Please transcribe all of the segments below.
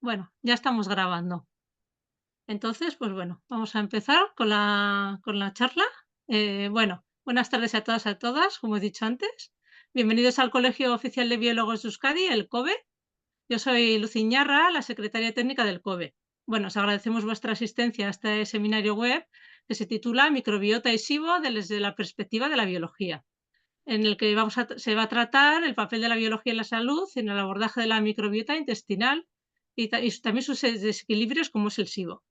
Bueno, ya estamos grabando. Entonces, pues bueno, vamos a empezar con la charla. Bueno, buenas tardes a todas y a todas, como he dicho antes. Bienvenidos al Colegio Oficial de Biólogos de Euskadi, el COBE. Yo soy Lucy Iñarra, la secretaria técnica del COBE. Bueno, os agradecemos vuestra asistencia a este seminario web que se titula Microbiota y SIBO desde la perspectiva de la biología, en el que se va a tratar el papel de la biología en la salud, en el abordaje de la microbiota intestinal y también sus desequilibrios, como es el SIBO.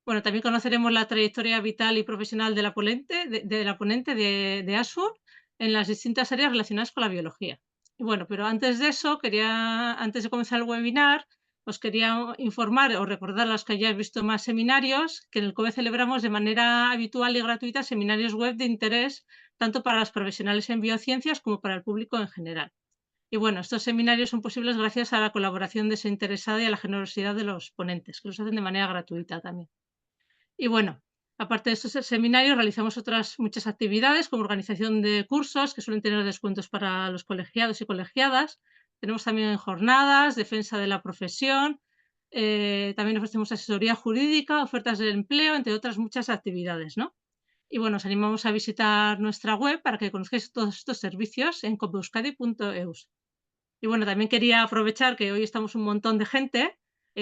Bueno, también conoceremos la trayectoria vital y profesional de la ponente de Asun en las distintas áreas relacionadas con la biología. Y bueno, pero antes de eso, antes de comenzar el webinar, os quería informar o recordar a los que hayáis visto más seminarios, que en el COBE celebramos de manera habitual y gratuita seminarios web de interés tanto para los profesionales en biociencias como para el público en general. Y bueno, estos seminarios son posibles gracias a la colaboración desinteresada y a la generosidad de los ponentes, que los hacen de manera gratuita también. Y bueno, aparte de estos seminarios, realizamos otras muchas actividades, como organización de cursos, que suelen tener descuentos para los colegiados y colegiadas. Tenemos también jornadas, defensa de la profesión, también ofrecemos asesoría jurídica, ofertas de empleo, entre otras muchas actividades, ¿no? Y bueno, os animamos a visitar nuestra web para que conozcáis todos estos servicios en copeuskadi.eus. Y bueno, también quería aprovechar que hoy estamos un montón de gente,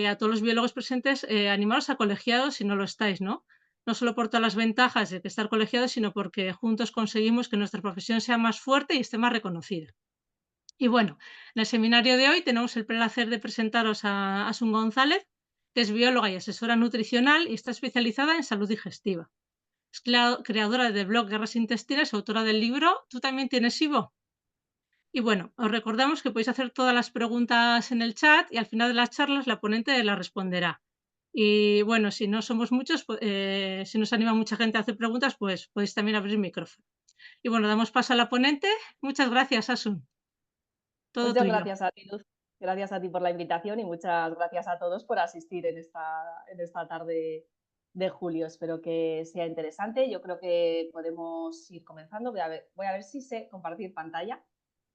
a todos los biólogos presentes, animaros a colegiados si no lo estáis, ¿no? No solo por todas las ventajas de que estar colegiados, sino porque juntos conseguimos que nuestra profesión sea más fuerte y esté más reconocida. Y bueno, en el seminario de hoy tenemos el placer de presentaros a Asun González, que es bióloga y asesora nutricional y está especializada en salud digestiva. Es creadora del blog Guerras Intestinas, autora del libro ¿Tú también tienes SIBO? Y bueno, os recordamos que podéis hacer todas las preguntas en el chat y al final de las charlas la ponente las responderá. Y bueno, si no somos muchos, si nos anima mucha gente a hacer preguntas, pues podéis también abrir el micrófono. Y bueno, damos paso a la ponente. Muchas gracias, Asun. Todo Muchas tuyo. gracias a ti, Luz. Gracias a ti por la invitación y muchas gracias a todos por asistir en esta tarde de julio. Espero que sea interesante. Yo creo que podemos ir comenzando. Voy a ver si sé compartir pantalla.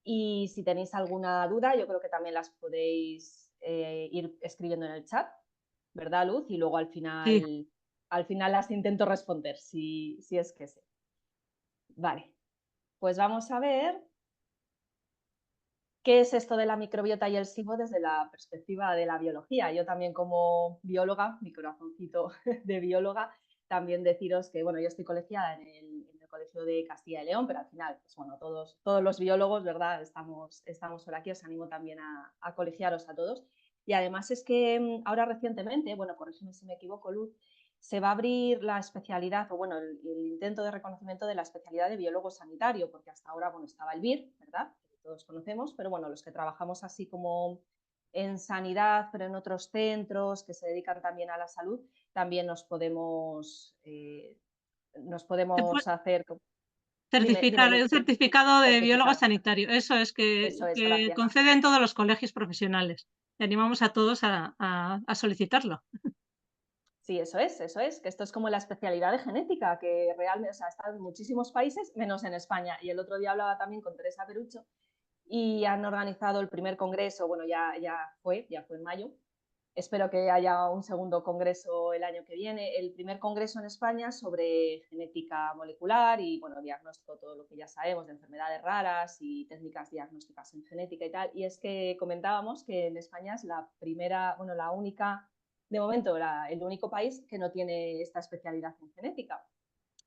Y si tenéis alguna duda, yo creo que también las podéis ir escribiendo en el chat, ¿verdad, Luz? Y luego Sí. al final las intento responder, si es que sé. Vale, pues vamos a ver. ¿Qué es esto de la microbiota y el SIBO desde la perspectiva de la biología? Yo también como bióloga, mi corazoncito de bióloga, también deciros que, bueno, yo estoy colegiada en el Colegio de Castilla y León, pero al final, pues bueno, todos los biólogos, ¿verdad? Estamos por aquí, os animo también a colegiaros a todos. Y además es que ahora recientemente, bueno, corrígeme si me equivoco, Luz, se va a abrir la especialidad, o bueno, el intento de reconocimiento de la especialidad de biólogo sanitario, porque hasta ahora, bueno, estaba el BIR, ¿verdad? Todos conocemos, pero bueno, los que trabajamos así como en sanidad, pero en otros centros que se dedican también a la salud, también nos Se puede podemos hacer. Dime, certificar, Luz. un certificado de biólogo Certificar. sanitario. Eso es Eso es, que gracias. conceden todos los colegios profesionales. Y animamos a todos a solicitarlo. Sí, eso es, que esto es como la especialidad de genética, que realmente, o sea, está en muchísimos países, menos en España. Y el otro día hablaba también con Teresa Perucho y han organizado el primer congreso, bueno, ya fue en mayo. Espero que haya un segundo congreso el año que viene. El primer congreso en España sobre genética molecular y, bueno, diagnóstico, todo lo que ya sabemos de enfermedades raras y técnicas diagnósticas en genética y tal. Y es que comentábamos que en España es la primera, bueno, la única, de momento, el único país que no tiene esta especialidad en genética.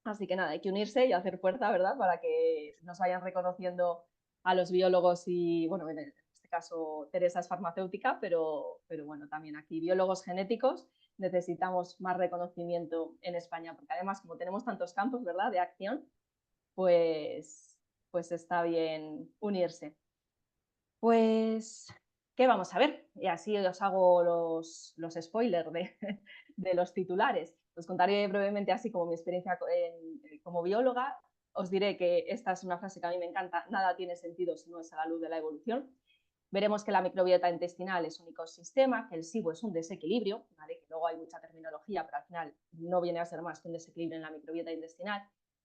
Así que nada, hay que unirse y hacer fuerza, ¿verdad? Para que nos vayan reconociendo a los biólogos y, bueno, en este caso Teresa es farmacéutica, pero bueno, también aquí biólogos genéticos necesitamos más reconocimiento en España, porque además como tenemos tantos campos, ¿verdad?, de acción, pues, pues está bien unirse. Pues, ¿qué vamos a ver? Y así os hago los spoilers de los titulares. Os contaré brevemente así como mi experiencia como bióloga. Os diré que esta es una frase que a mí me encanta: nada tiene sentido si no es a la luz de la evolución. Veremos que la microbiota intestinal es un ecosistema, que el SIBO es un desequilibrio, ¿vale? Que luego hay mucha terminología, pero al final no viene a ser más que un desequilibrio en la microbiota intestinal,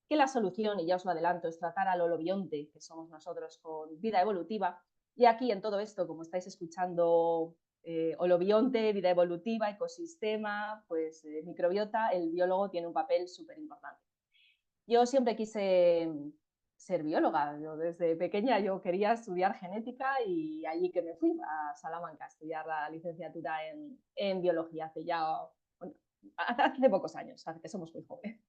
que la solución, y ya os lo adelanto, es tratar al holobionte, que somos nosotros, con vida evolutiva. Y aquí en todo esto, como estáis escuchando holobionte, vida evolutiva, ecosistema, pues microbiota, el biólogo tiene un papel súper importante. Yo siempre quise ser bióloga. Yo desde pequeña yo quería estudiar genética y allí que me fui a Salamanca a estudiar la licenciatura en biología hace ya, bueno, hace pocos años, hace que somos muy jóvenes.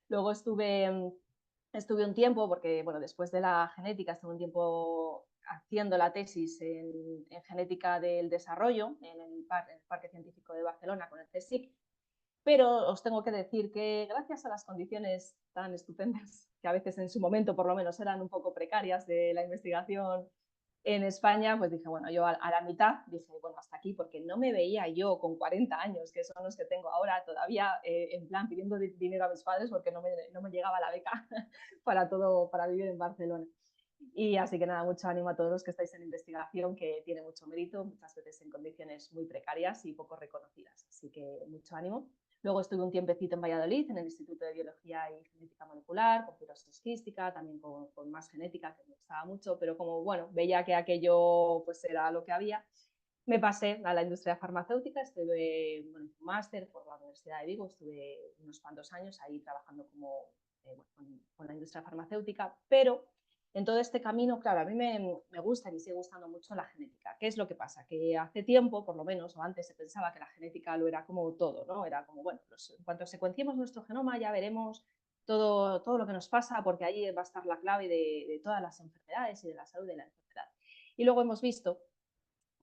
Luego estuve un tiempo, porque bueno, después de la genética estuve un tiempo haciendo la tesis en genética del desarrollo en el Parque Científico de Barcelona con el CSIC, pero os tengo que decir que gracias a las condiciones tan estupendas, que a veces en su momento por lo menos eran un poco precarias de la investigación en España, pues dije, bueno, yo a la mitad dije, bueno, hasta aquí, porque no me veía yo con 40 años, que son los que tengo ahora, todavía en plan pidiendo dinero a mis padres porque no me llegaba la beca para todo, para vivir en Barcelona. Y así que nada, mucho ánimo a todos los que estáis en investigación, que tiene mucho mérito, muchas veces en condiciones muy precarias y poco reconocidas. Así que mucho ánimo. Luego estuve un tiempecito en Valladolid, en el Instituto de Biología y Genética Molecular, con fibrosilística, también con más genética, que me gustaba mucho, pero como, bueno, veía que aquello pues era lo que había, me pasé a la industria farmacéutica, estuve bueno, un máster por la Universidad de Vigo, estuve unos cuantos años ahí trabajando como, con la industria farmacéutica, pero en todo este camino, claro, a mí me gusta y me sigue gustando mucho la genética. ¿Qué es lo que pasa? Que hace tiempo, por lo menos, o antes se pensaba que la genética lo era como todo, ¿no? Era como, bueno, pues en cuanto secuenciemos nuestro genoma ya veremos todo lo que nos pasa, porque ahí va a estar la clave de todas las enfermedades y de la salud de la enfermedad. Y luego hemos visto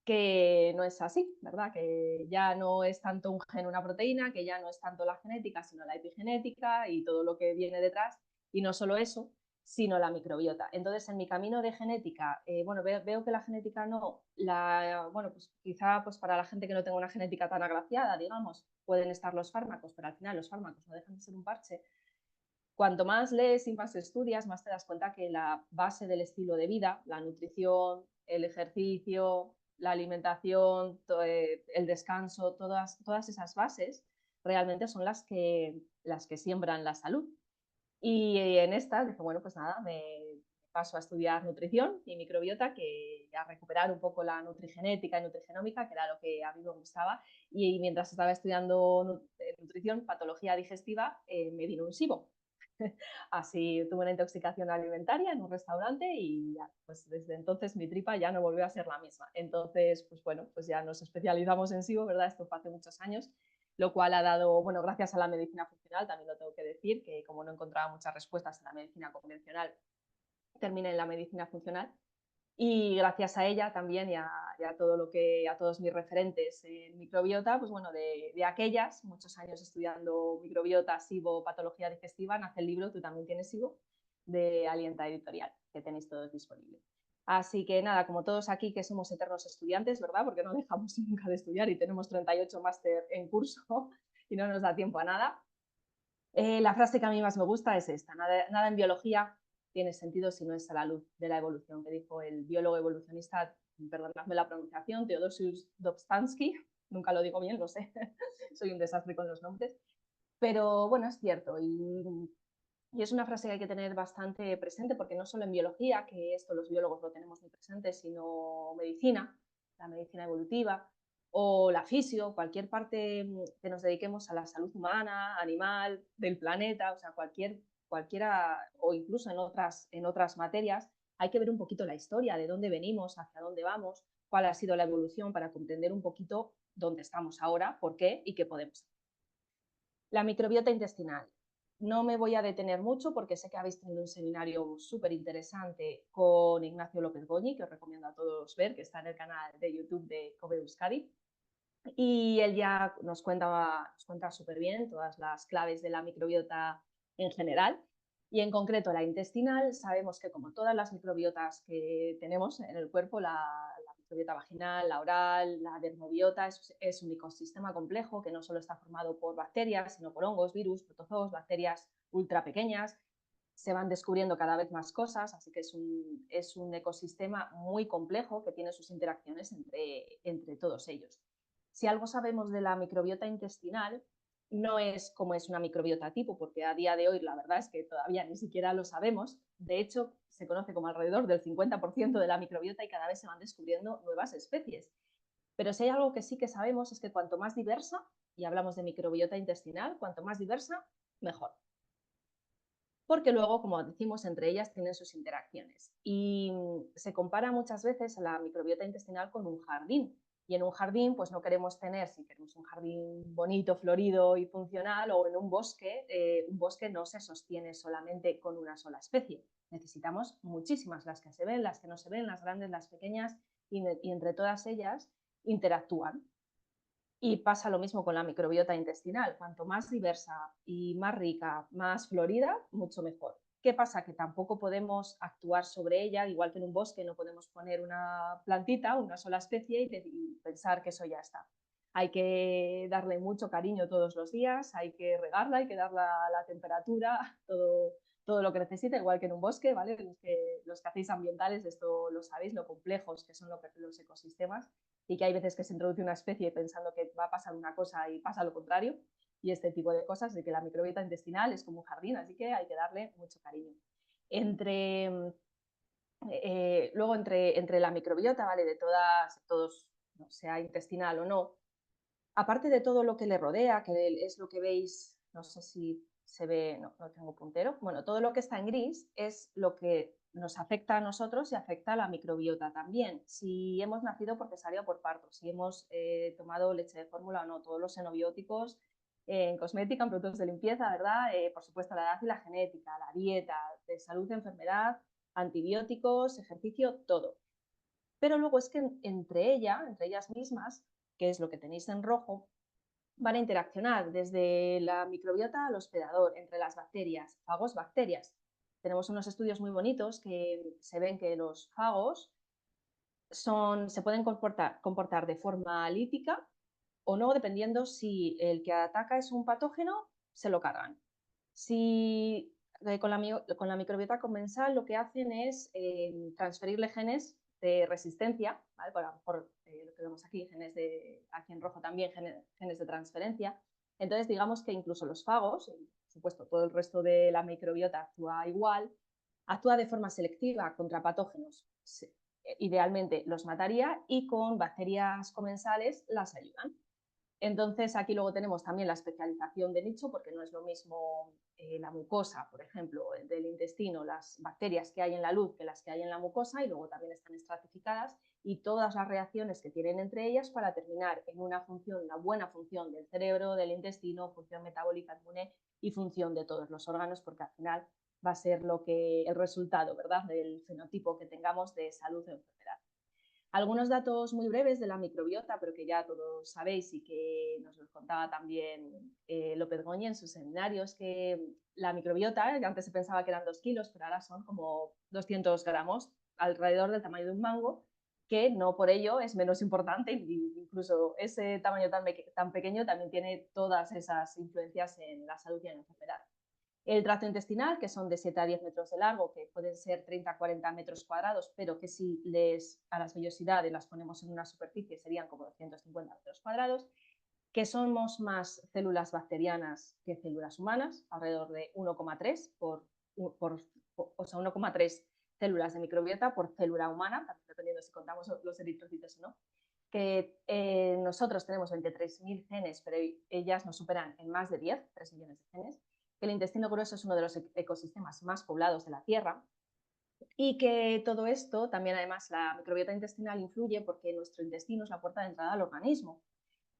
que no es así, ¿verdad? Que ya no es tanto un gen, una proteína, que ya no es tanto la genética, sino la epigenética y todo lo que viene detrás. Y no solo eso, sino la microbiota. Entonces, en mi camino de genética, bueno, veo que la genética no, bueno, pues quizá pues para la gente que no tenga una genética tan agraciada, digamos, pueden estar los fármacos, pero al final los fármacos no dejan de ser un parche. Cuanto más lees y más estudias, más te das cuenta que la base del estilo de vida, la nutrición, el ejercicio, la alimentación, el descanso, todas esas bases realmente son las que siembran la salud. Y en estas dije, bueno, pues nada, me paso a estudiar nutrición y microbiota, que a recuperar un poco la nutrigenética y nutrigenómica, que era lo que a mí me gustaba. Y mientras estaba estudiando nutrición, patología digestiva, me vino un SIBO. Así tuve una intoxicación alimentaria en un restaurante y ya, pues desde entonces mi tripa ya no volvió a ser la misma. Entonces, pues bueno, pues ya nos especializamos en SIBO, ¿verdad? Esto fue hace muchos años, lo cual ha dado, bueno, gracias a la medicina funcional, también lo tengo que decir, que como no encontraba muchas respuestas en la medicina convencional, terminé en la medicina funcional. Y gracias a ella también y a todo lo que, a todos mis referentes en microbiota, pues bueno, de aquellas, muchos años estudiando microbiota, SIBO, patología digestiva, nace el libro Tú también tienes SIBO, de Alienta Editorial, que tenéis todos disponible. Así que nada, como todos aquí que somos eternos estudiantes, ¿verdad? Porque no dejamos nunca de estudiar y tenemos 38 máster en curso y no nos da tiempo a nada. La frase que a mí más me gusta es esta: nada en biología tiene sentido si no es a la luz de la evolución, que dijo el biólogo evolucionista, perdonadme la pronunciación, Teodosius Dobzhansky, nunca lo digo bien, lo sé, soy un desastre con los nombres, pero bueno, es cierto y es una frase que hay que tener bastante presente, porque no solo en biología, que esto los biólogos lo tenemos muy presente, sino medicina, la medicina evolutiva, o la fisio, cualquier parte que nos dediquemos a la salud humana, animal, del planeta, o sea, cualquiera, o incluso en otras materias, hay que ver un poquito la historia, de dónde venimos, hacia dónde vamos, cuál ha sido la evolución para comprender un poquito dónde estamos ahora, por qué y qué podemos hacer. La microbiota intestinal. No me voy a detener mucho porque sé que habéis tenido un seminario súper interesante con Ignacio López Goñi, que os recomiendo a todos ver, que está en el canal de YouTube de Kobe Euskadi. Y él ya nos cuenta súper bien todas las claves de la microbiota en general. Y en concreto la intestinal, sabemos que como todas las microbiotas que tenemos en el cuerpo, la microbiota vaginal, la oral, la dermobiota, es un ecosistema complejo que no solo está formado por bacterias, sino por hongos, virus, protozoos, bacterias ultra pequeñas. Se van descubriendo cada vez más cosas, así que es un ecosistema muy complejo que tiene sus interacciones entre todos ellos. Si algo sabemos de la microbiota intestinal, no es como es una microbiota tipo, porque a día de hoy la verdad es que todavía ni siquiera lo sabemos. De hecho, se conoce como alrededor del 50% de la microbiota y cada vez se van descubriendo nuevas especies. Pero si hay algo que sí que sabemos es que cuanto más diversa, y hablamos de microbiota intestinal, cuanto más diversa, mejor. Porque luego, como decimos, entre ellas tienen sus interacciones. Y se compara muchas veces a la microbiota intestinal con un jardín. Y en un jardín, pues no queremos tener, si queremos un jardín bonito, florido y funcional, o en un bosque no se sostiene solamente con una sola especie. Necesitamos muchísimas, las que se ven, las que no se ven, las grandes, las pequeñas, y entre todas ellas interactúan. Y pasa lo mismo con la microbiota intestinal. Cuanto más diversa y más rica, más florida, mucho mejor. ¿Qué pasa? Que tampoco podemos actuar sobre ella, igual que en un bosque no podemos poner una plantita, una sola especie y pensar que eso ya está. Hay que darle mucho cariño todos los días, hay que regarla, hay que darle la temperatura, todo lo que necesita, igual que en un bosque, ¿vale? Los que hacéis ambientales, esto lo sabéis, lo complejos que son los ecosistemas, y que hay veces que se introduce una especie pensando que va a pasar una cosa y pasa lo contrario, y este tipo de cosas, de que la microbiota intestinal es como un jardín, así que hay que darle mucho cariño. Luego, entre la microbiota, ¿vale? De todos, no, sea intestinal o no, aparte de todo lo que le rodea, que es lo que veis, no sé si se ve, no tengo puntero, bueno, todo lo que está en gris es lo que nos afecta a nosotros y afecta a la microbiota también. Si hemos nacido por cesárea o por parto, si hemos tomado leche de fórmula o no, todos los xenobióticos en cosmética, en productos de limpieza, ¿verdad? Por supuesto, la edad y la genética, la dieta, de salud, enfermedad, antibióticos, ejercicio, todo. Pero luego es que entre ellas mismas, que es lo que tenéis en rojo, van a interaccionar desde la microbiota al hospedador, entre las bacterias, fagos, bacterias. Tenemos unos estudios muy bonitos que se ven que los fagos se pueden comportar de forma lítica o no, dependiendo si el que ataca es un patógeno, se lo cargan. Si con la microbiota comensal lo que hacen es transferirle genes de resistencia, ¿vale? Por lo que vemos aquí, aquí en rojo también, genes de transferencia. Entonces, digamos que incluso los fagos, por supuesto, todo el resto de la microbiota actúa igual, actúa de forma selectiva contra patógenos. Idealmente los mataría y con bacterias comensales las ayudan. Entonces, aquí luego tenemos también la especialización de nicho, porque no es lo mismo la mucosa, por ejemplo, del intestino, las bacterias que hay en la luz que las que hay en la mucosa, y luego también están estratificadas, y todas las reacciones que tienen entre ellas para terminar en una buena función del cerebro, del intestino, función metabólica inmune y función de todos los órganos, porque al final va a ser el resultado, ¿verdad?, del fenotipo que tengamos de salud o enfermedad. Algunos datos muy breves de la microbiota, pero que ya todos sabéis y que nos los contaba también López Goñi en sus seminarios, que la microbiota, antes se pensaba que eran 2 kilos, pero ahora son como 200 gramos, alrededor del tamaño de un mango, que no por ello es menos importante, incluso ese tamaño tan pequeño también tiene todas esas influencias en la salud y en la enfermedad. El tracto intestinal, que son de 7 a 10 metros de largo, que pueden ser 30 a 40 metros cuadrados, pero que si a las vellosidades las ponemos en una superficie serían como 250 metros cuadrados, que somos más células bacterianas que células humanas, alrededor de 1,3 o sea, 1,3 células de microbiota por célula humana, dependiendo si contamos los eritrocitos o no, que nosotros tenemos 23.000 genes, pero ellas nos superan en más de 10, 3 millones de genes, que el intestino grueso es uno de los ecosistemas más poblados de la Tierra, y que todo esto, también además la microbiota intestinal influye porque nuestro intestino es la puerta de entrada al organismo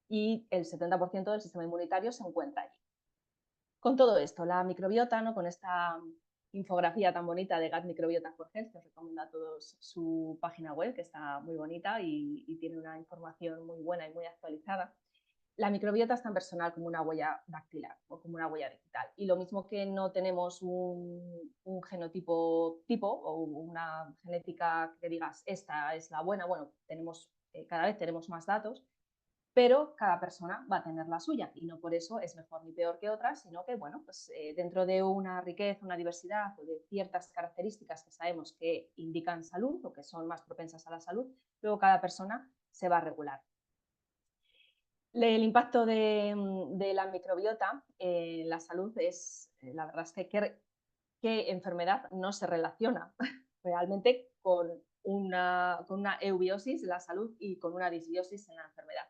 y el 70% del sistema inmunitario se encuentra allí. Con todo esto, la microbiota, ¿no?, con esta infografía tan bonita de Gut Microbiota for Health, que os recomiendo a todos su página web, que está muy bonita y tiene una información muy buena y muy actualizada. La microbiota es tan personal como una huella dactilar o como una huella digital. Y lo mismo que no tenemos un genotipo tipo o una genética que digas esta es la buena, bueno, cada vez tenemos más datos, pero cada persona va a tener la suya y no por eso es mejor ni peor que otra, sino que, bueno, pues dentro de una riqueza, una diversidad o de ciertas características que sabemos que indican salud o que son más propensas a la salud, luego cada persona se va a regular. El impacto de la microbiota en la salud la verdad es que qué enfermedad no se relaciona realmente con con una eubiosis en la salud y con una disbiosis en la enfermedad.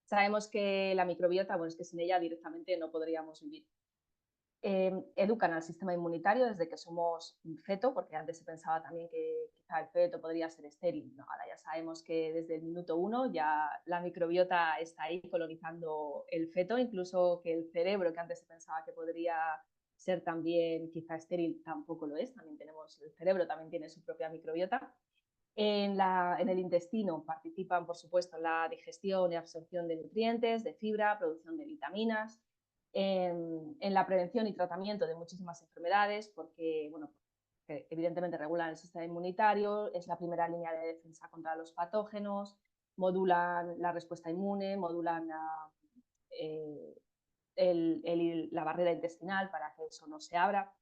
Sabemos que la microbiota, bueno, es que sin ella directamente no podríamos vivir. Educan al sistema inmunitario desde que somos un feto, porque antes se pensaba también que quizá el feto podría ser estéril. No, ahora ya sabemos que desde el minuto 1 ya la microbiota está ahí colonizando el feto, incluso que el cerebro, que antes se pensaba que podría ser también quizá estéril, tampoco lo es. También tenemos, el cerebro también tiene su propia microbiota. En el intestino participan, por supuesto, en la digestión y absorción de nutrientes, de fibra, producción de vitaminas, en la prevención y tratamiento de muchísimas enfermedades, porque, bueno, que evidentemente regulan el sistema inmunitario, es la primera línea de defensa contra los patógenos, modulan la respuesta inmune, modulan eh, la barrera intestinal para que eso no se abra.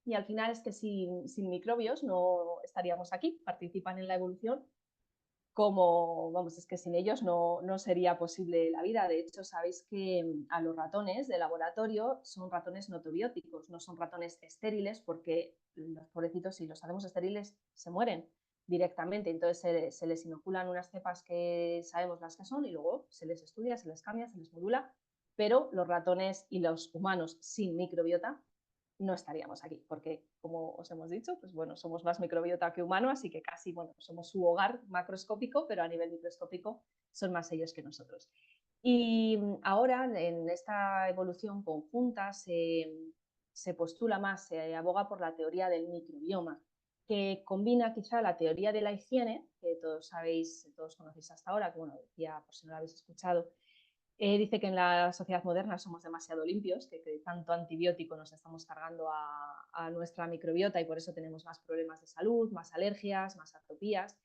Y al final es que sin microbios no estaríamos aquí, participan en la evolución como, vamos, es que sin ellos no sería posible la vida. De hecho, sabéis que a los ratones de laboratorio son ratones notobióticos, no son ratones estériles, porque los pobrecitos, si los hacemos estériles, se mueren directamente. Entonces se les inoculan unas cepas que sabemos las que son y luego se les estudia, se les cambia, se les modula, pero los ratones y los humanos sin microbiota no estaríamos aquí, porque como os hemos dicho, pues bueno, somos más microbiota que humano, así que casi, bueno, somos su hogar macroscópico, pero a nivel microscópico son más ellos que nosotros. Y ahora en esta evolución conjunta se postula más, se aboga por la teoría del microbioma, que combina quizá la teoría de la higiene, que todos sabéis, todos conocéis hasta ahora, que bueno, decía, por si no lo habéis escuchado, dice que en la sociedad moderna somos demasiado limpios, que tanto antibiótico nos estamos cargando a nuestra microbiota y por eso tenemos más problemas de salud, más alergias, más atopías.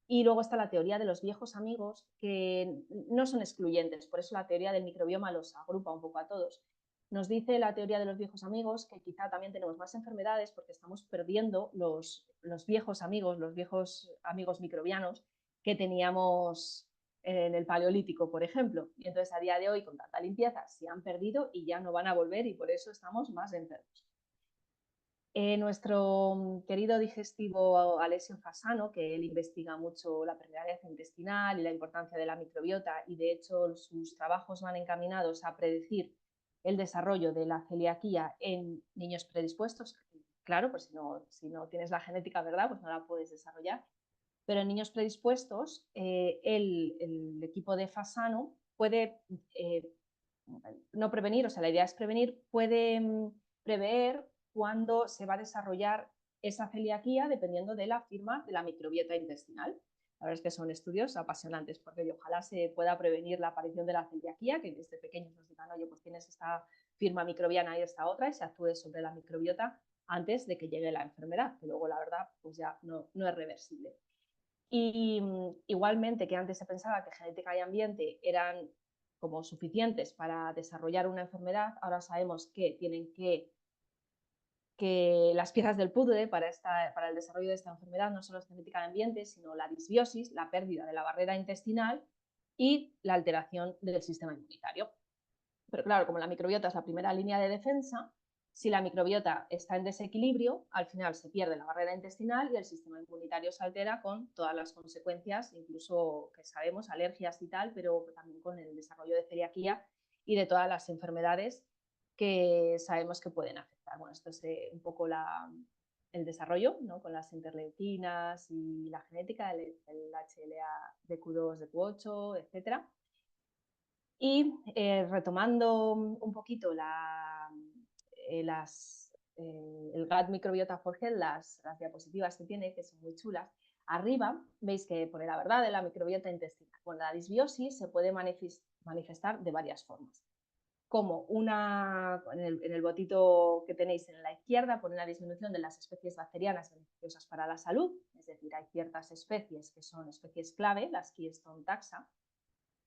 Y luego está la teoría de los viejos amigos, que no son excluyentes, por eso la teoría del microbioma los agrupa un poco a todos. Nos dice la teoría de los viejos amigos que quizá también tenemos más enfermedades porque estamos perdiendo los viejos amigos microbianos que teníamos en el Paleolítico, por ejemplo. Y entonces a día de hoy, con tanta limpieza, se han perdido y ya no van a volver y por eso estamos más enfermos. Nuestro querido digestivo Alessio Fasano, que él investiga mucho la permeabilidad intestinal y la importancia de la microbiota, y de hecho sus trabajos van encaminados a predecir el desarrollo de la celiaquía en niños predispuestos. Claro, pues si no tienes la genética, ¿verdad? Pues no la puedes desarrollar. Pero en niños predispuestos, el equipo de Fasano puede no prevenir, o sea, la idea es prevenir, puede prever cuándo se va a desarrollar esa celiaquía dependiendo de la firma de la microbiota intestinal. La verdad es que son estudios apasionantes porque ojalá se pueda prevenir la aparición de la celiaquía, que desde pequeños nos digan, oye, pues tienes esta firma microbiana y esta otra, y se actúe sobre la microbiota antes de que llegue la enfermedad, que luego la verdad pues ya no es reversible. Y igualmente que antes se pensaba que genética y ambiente eran como suficientes para desarrollar una enfermedad, ahora sabemos que tienen que las piezas del puzzle para el desarrollo de esta enfermedad no solo es genética y ambiente, sino la disbiosis, la pérdida de la barrera intestinal y la alteración del sistema inmunitario. Pero claro, como la microbiota es la primera línea de defensa, si la microbiota está en desequilibrio, al final se pierde la barrera intestinal y el sistema inmunitario se altera con todas las consecuencias, incluso que sabemos, alergias y tal, pero también con el desarrollo de celiaquía y de todas las enfermedades que sabemos que pueden afectar. Bueno, esto es un poco el desarrollo, ¿no? Con las interleucinas y la genética, el HLA, DQ2, DQ8, etcétera. Y retomando un poquito el Gut Microbiota for Health, las diapositivas que tiene, que son muy chulas, arriba veis que pone la verdad de la microbiota intestinal. Bueno, la disbiosis se puede manifestar de varias formas. Como en el botito que tenéis en la izquierda, pone la disminución de las especies bacterianas beneficiosas para la salud, es decir, hay ciertas especies que son especies clave, las Keystone taxa,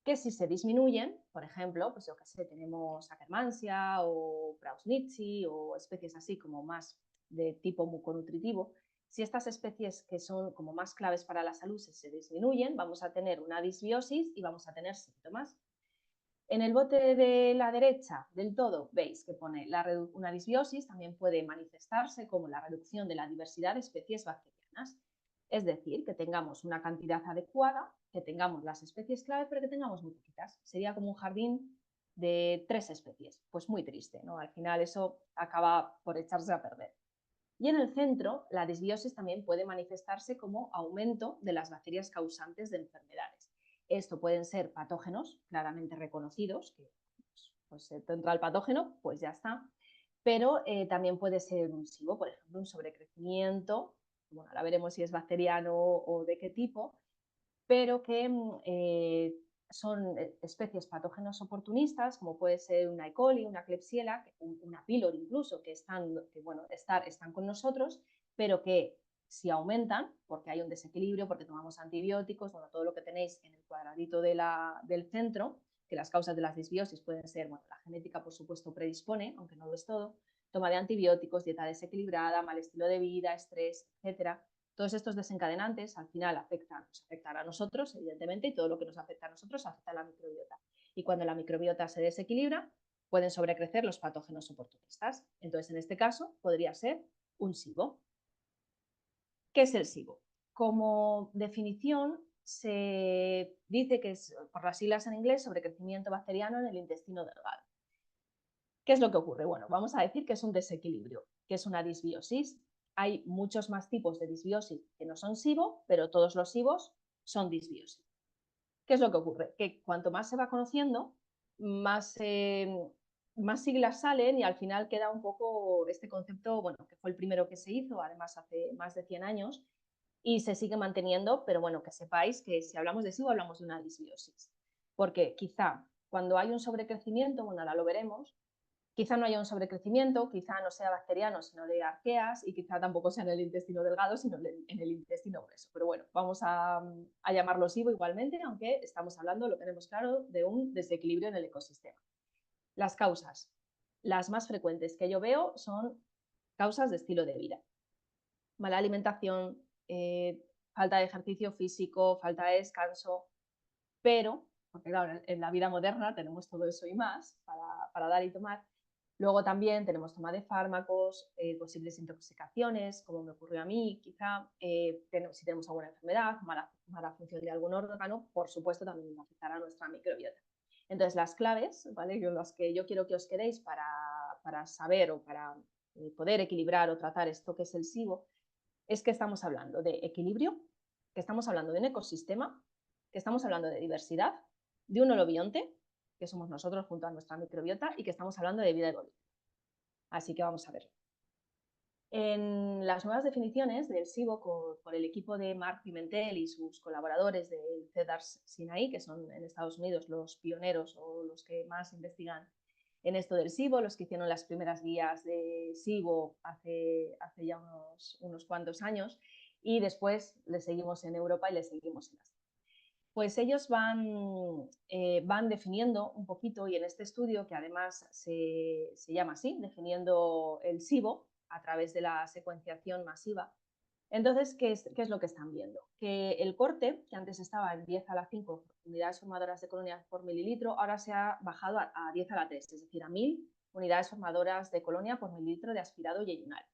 que si se disminuyen, por ejemplo, pues yo qué sé, tenemos Akkermansia o Prausnitzi o especies así como más de tipo muconutritivo, si estas especies que son como más claves para la salud se disminuyen, vamos a tener una disbiosis y vamos a tener síntomas. En el bote de la derecha del todo veis que pone una disbiosis, también puede manifestarse como la reducción de la diversidad de especies bacterianas. Es decir, que tengamos una cantidad adecuada, que tengamos las especies clave, pero que tengamos muy poquitas. Sería como un jardín de 3 especies. Pues muy triste, ¿no? Al final eso acaba por echarse a perder. Y en el centro, la disbiosis también puede manifestarse como aumento de las bacterias causantes de enfermedades. Esto pueden ser patógenos claramente reconocidos, que pues te entra el patógeno, pues ya está, pero también puede ser un SIBO, por ejemplo, un sobrecrecimiento, bueno, ahora veremos si es bacteriano o de qué tipo, pero que son especies patógenos oportunistas, como puede ser una E. coli, una Klebsiella, una pylori incluso, que están con nosotros, pero que si aumentan, porque hay un desequilibrio, porque tomamos antibióticos, bueno, todo lo que tenéis en el cuadradito del centro, que las causas de las disbiosis pueden ser, bueno, la genética por supuesto predispone, aunque no lo es todo, toma de antibióticos, dieta desequilibrada, mal estilo de vida, estrés, etcétera. Todos estos desencadenantes al final nos afectan a nosotros, evidentemente, y todo lo que nos afecta a nosotros afecta a la microbiota. Y cuando la microbiota se desequilibra, pueden sobrecrecer los patógenos oportunistas. Entonces, en este caso, podría ser un SIBO. ¿Qué es el SIBO? Como definición, se dice que es, por las siglas en inglés, sobrecrecimiento bacteriano en el intestino delgado. ¿Qué es lo que ocurre? Bueno, vamos a decir que es un desequilibrio, que es una disbiosis. Hay muchos más tipos de disbiosis que no son SIBO, pero todos los SIBOs son disbiosis. ¿Qué es lo que ocurre? Que cuanto más se va conociendo, más, más siglas salen y al final queda un poco este concepto, bueno, que fue el primero que se hizo, además hace más de 100 años, y se sigue manteniendo, pero bueno, que sepáis que si hablamos de SIBO hablamos de una disbiosis. Porque quizá cuando hay un sobrecrecimiento, bueno, ahora lo veremos, quizá no haya un sobrecrecimiento, quizá no sea bacteriano, sino de arqueas, y quizá tampoco sea en el intestino delgado, sino en el intestino grueso. Pero bueno, vamos a llamarlo SIBO igualmente, aunque estamos hablando, lo tenemos claro, de un desequilibrio en el ecosistema. Las causas. Las más frecuentes que yo veo son causas de estilo de vida. Mala alimentación, falta de ejercicio físico, falta de descanso, pero, porque claro, en la vida moderna tenemos todo eso y más para dar y tomar. Luego también tenemos toma de fármacos, posibles intoxicaciones, como me ocurrió a mí, quizá, si tenemos alguna enfermedad, mala función de algún órgano, por supuesto también afectará a nuestra microbiota. Entonces, las claves, ¿vale? Las que yo quiero que os quedéis para saber o para poder equilibrar o tratar esto que es el SIBO, es que estamos hablando de equilibrio, que estamos hablando de un ecosistema, que estamos hablando de diversidad, de un holobionte, que somos nosotros junto a nuestra microbiota, y que estamos hablando de vida evolutiva. Así que vamos a ver. En las nuevas definiciones del SIBO por el equipo de Marc Pimentel y sus colaboradores del CEDARS Sinai, que son en Estados Unidos los pioneros o los que más investigan en esto del SIBO, los que hicieron las primeras guías de SIBO hace ya unos cuantos años, y después le seguimos en Europa y le seguimos en Asia. Pues ellos van definiendo un poquito, y en este estudio, que además se llama así, definiendo el SIBO a través de la secuenciación masiva. Entonces, ¿qué es lo que están viendo? Que el corte, que antes estaba en 10 a la 5 unidades formadoras de colonia por mililitro, ahora se ha bajado a 10 a la 3, es decir, a 1000 unidades formadoras de colonia por mililitro de aspirado yeyunal.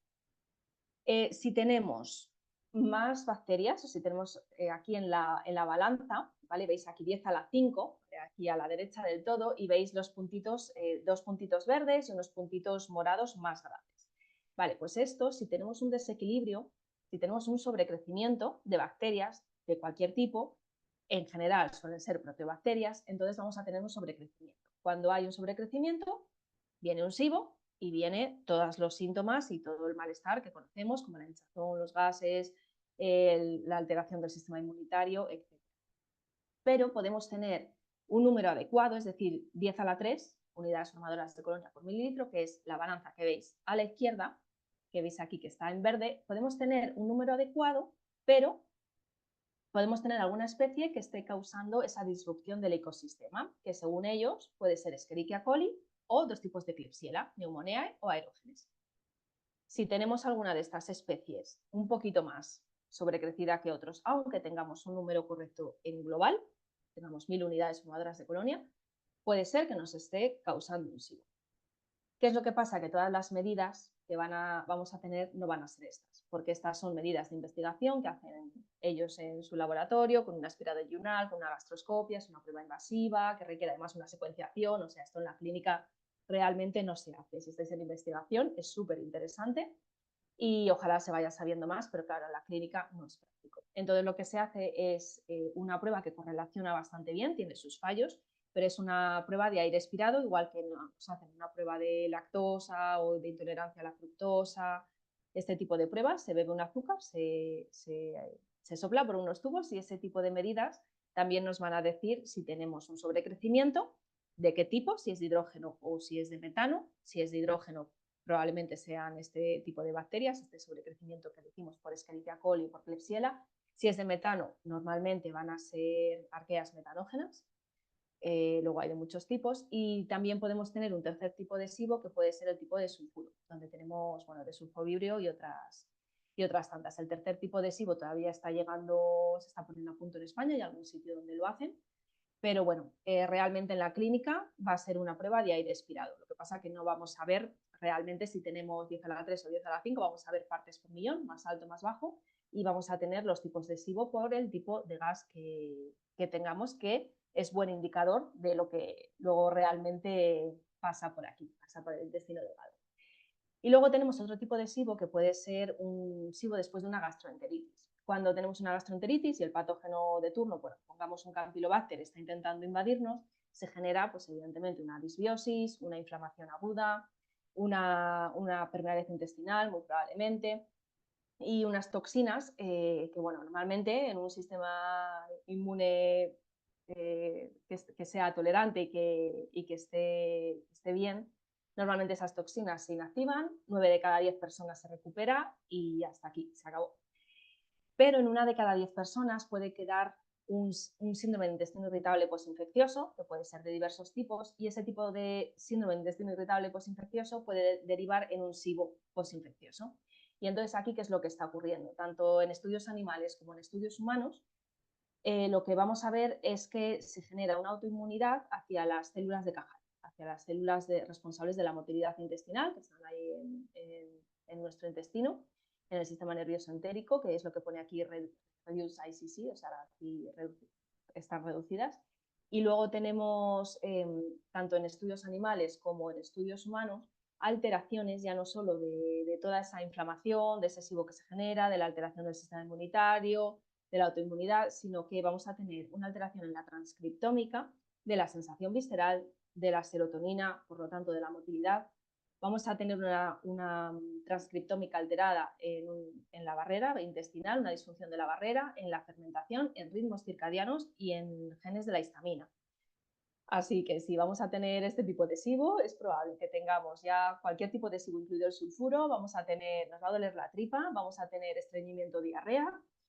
Si tenemos más bacterias, o si tenemos aquí en la balanza, ¿vale? Veis aquí 10 a la 5, aquí a la derecha del todo, y veis los puntitos, dos puntitos verdes y unos puntitos morados más grandes. Vale, pues esto, si tenemos un desequilibrio, si tenemos un sobrecrecimiento de bacterias de cualquier tipo, en general suelen ser proteobacterias, entonces vamos a tener un sobrecrecimiento. Cuando hay un sobrecrecimiento, viene un SIBO, y viene todos los síntomas y todo el malestar que conocemos, como la hinchazón, los gases, la alteración del sistema inmunitario, etc. Pero podemos tener un número adecuado, es decir, 10 a la 3 unidades formadoras de colonia por mililitro, que es la balanza que veis a la izquierda, que veis aquí que está en verde. Podemos tener un número adecuado, pero podemos tener alguna especie que esté causando esa disrupción del ecosistema, que según ellos puede ser Escherichia coli o dos tipos de Klebsiella, Pneumoniae o Aerógenes. Si tenemos alguna de estas especies un poquito más sobrecrecida que otros, aunque tengamos un número correcto en global, tengamos 1000 unidades formadoras de colonia, puede ser que nos esté causando un SIBO. ¿Qué es lo que pasa? Que todas las medidas que vamos a tener no van a ser estas. porque estas son medidas de investigación que hacen ellos en su laboratorio, con un aspirado yunal, con una gastroscopia, es una prueba invasiva, que requiere además una secuenciación, o sea, esto en la clínica realmente no se hace. Si estáis en investigación, es súper interesante y ojalá se vaya sabiendo más, pero claro, en la clínica no es práctico. Entonces lo que se hace es una prueba que correlaciona bastante bien, tiene sus fallos, pero es una prueba de aire expirado, igual que nos hacen una prueba de lactosa o de intolerancia a la fructosa, este tipo de pruebas, se bebe un azúcar, se sopla por unos tubos y ese tipo de medidas también nos van a decir si tenemos un sobrecrecimiento, de qué tipo, si es de hidrógeno o si es de metano, si es de hidrógeno probablemente sean este tipo de bacterias, este sobrecrecimiento que decimos por Escherichia coli y por Klebsiella. Si es de metano, normalmente van a ser arqueas metanógenas, luego hay de muchos tipos, y también podemos tener un tercer tipo de SIBO que puede ser el tipo de sulfuro, donde tenemos, bueno, de sulfovibrio y otras tantas. El tercer tipo de SIBO todavía está llegando, se está poniendo a punto en España, hay algún sitio donde lo hacen, pero bueno, realmente en la clínica va a ser una prueba de aire expirado. Lo que pasa es que no vamos a ver realmente si tenemos 10 a la 3 o 10 a la 5, vamos a ver partes por millón, más alto, más bajo, y vamos a tener los tipos de SIBO por el tipo de gas que tengamos, que es buen indicador de lo que luego realmente pasa por aquí, pasa por el intestino delgado. Y luego tenemos otro tipo de SIBO que puede ser un SIBO después de una gastroenteritis. Cuando tenemos una gastroenteritis y el patógeno de turno, bueno, pongamos un Campylobacter, está intentando invadirnos, se genera, pues evidentemente, una disbiosis, una inflamación aguda, una permeabilidad intestinal, muy probablemente, y unas toxinas que, bueno, normalmente en un sistema inmune que sea tolerante y que esté bien, normalmente esas toxinas se inactivan, 9 de cada 10 personas se recupera y hasta aquí, se acabó. Pero en 1 de cada 10 personas puede quedar un síndrome de intestino irritable posinfeccioso, que puede ser de diversos tipos, y ese tipo de síndrome de intestino irritable posinfeccioso puede derivar en un SIBO posinfeccioso. Y entonces aquí, ¿qué es lo que está ocurriendo? Tanto en estudios animales como en estudios humanos, lo que vamos a ver es que se genera una autoinmunidad hacia las células de Cajal, hacia las células responsables de la motilidad intestinal, que están ahí en nuestro intestino, en el sistema nervioso entérico, que es lo que pone aquí Reduce ICC, o sea, aquí están reducidas. Y luego tenemos, tanto en estudios animales como en estudios humanos, alteraciones ya no solo de toda esa inflamación, de ese SIBO que se genera, de la alteración del sistema inmunitario, de la autoinmunidad, sino que vamos a tener una alteración en la transcriptómica, de la sensación visceral, de la serotonina, por lo tanto de la motilidad. Vamos a tener una transcriptómica alterada en la barrera intestinal, una disfunción de la barrera, en la fermentación, en ritmos circadianos y en genes de la histamina. Así que si vamos a tener este tipo de SIBO, es probable que tengamos ya cualquier tipo de SIBO, incluido el sulfuro, nos va a doler la tripa, vamos a tener estreñimiento, diarrea,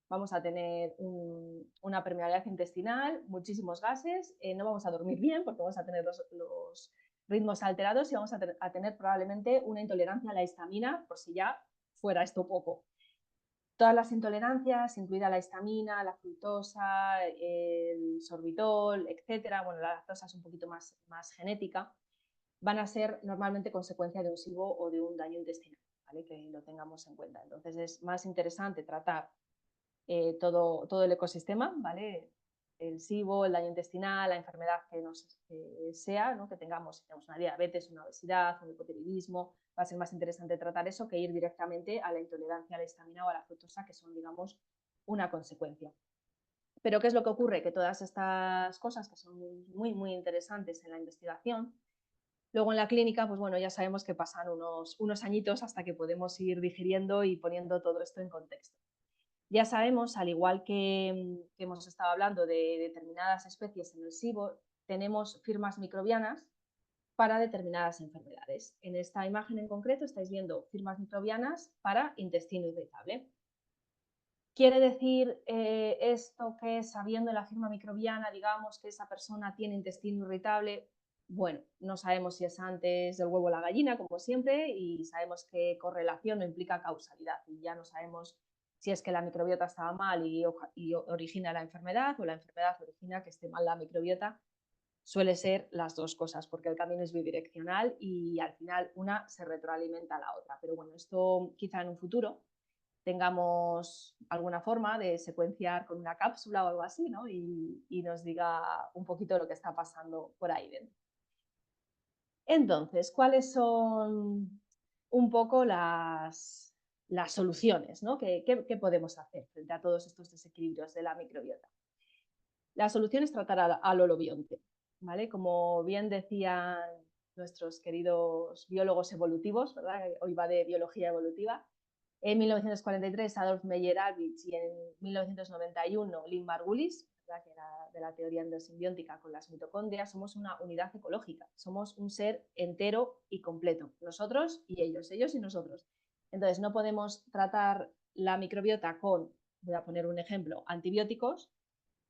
vamos a tener una permeabilidad intestinal, muchísimos gases, no vamos a dormir bien porque vamos a tener los ritmos alterados y vamos a tener probablemente una intolerancia a la histamina, por si ya fuera esto poco. Todas las intolerancias, incluida la histamina, la fructosa, el sorbitol, etcétera, bueno, la lactosa es un poquito más genética, van a ser normalmente consecuencia de un SIBO o de un daño intestinal, ¿vale? Que lo tengamos en cuenta. Entonces es más interesante tratar todo el ecosistema, ¿vale? El SIBO, el daño intestinal, la enfermedad que sea, ¿no? Que tengamos, si tenemos una diabetes, una obesidad, un hipotiroidismo, va a ser más interesante tratar eso que ir directamente a la intolerancia a la histamina o a la fructosa, que son, digamos, una consecuencia. Pero ¿qué es lo que ocurre? Que todas estas cosas que son muy interesantes en la investigación, luego en la clínica, pues bueno, ya sabemos que pasan unos añitos hasta que podemos ir digiriendo y poniendo todo esto en contexto. Ya sabemos, al igual que hemos estado hablando de determinadas especies en el SIBO, tenemos firmas microbianas para determinadas enfermedades. En esta imagen en concreto estáis viendo firmas microbianas para intestino irritable. ¿Quiere decir esto que sabiendo la firma microbiana, digamos que esa persona tiene intestino irritable? Bueno, no sabemos si es antes del huevo o la gallina, como siempre, y sabemos que correlación no implica causalidad, y ya no sabemos si es que la microbiota estaba mal y origina la enfermedad, o la enfermedad origina que esté mal la microbiota. Suele ser las dos cosas, porque el camino es bidireccional y al final una se retroalimenta a la otra. Pero bueno, esto quizá en un futuro tengamos alguna forma de secuenciar con una cápsula o algo así, ¿no? Y nos diga un poquito lo que está pasando por ahí dentro. Entonces, ¿cuáles son un poco las soluciones, ¿no? ¿Qué podemos hacer frente a todos estos desequilibrios de la microbiota? La solución es tratar al holobionte, ¿vale? Como bien decían nuestros queridos biólogos evolutivos, ¿verdad? Hoy va de biología evolutiva. En 1943, Adolf Meyer-Albrecht, y en 1991, Lynn Margulis, ¿verdad? Que era de la teoría endosimbiótica con las mitocondrias. Somos una unidad ecológica, somos un ser entero y completo, nosotros y ellos y nosotros. Entonces, no podemos tratar la microbiota con, voy a poner un ejemplo, antibióticos,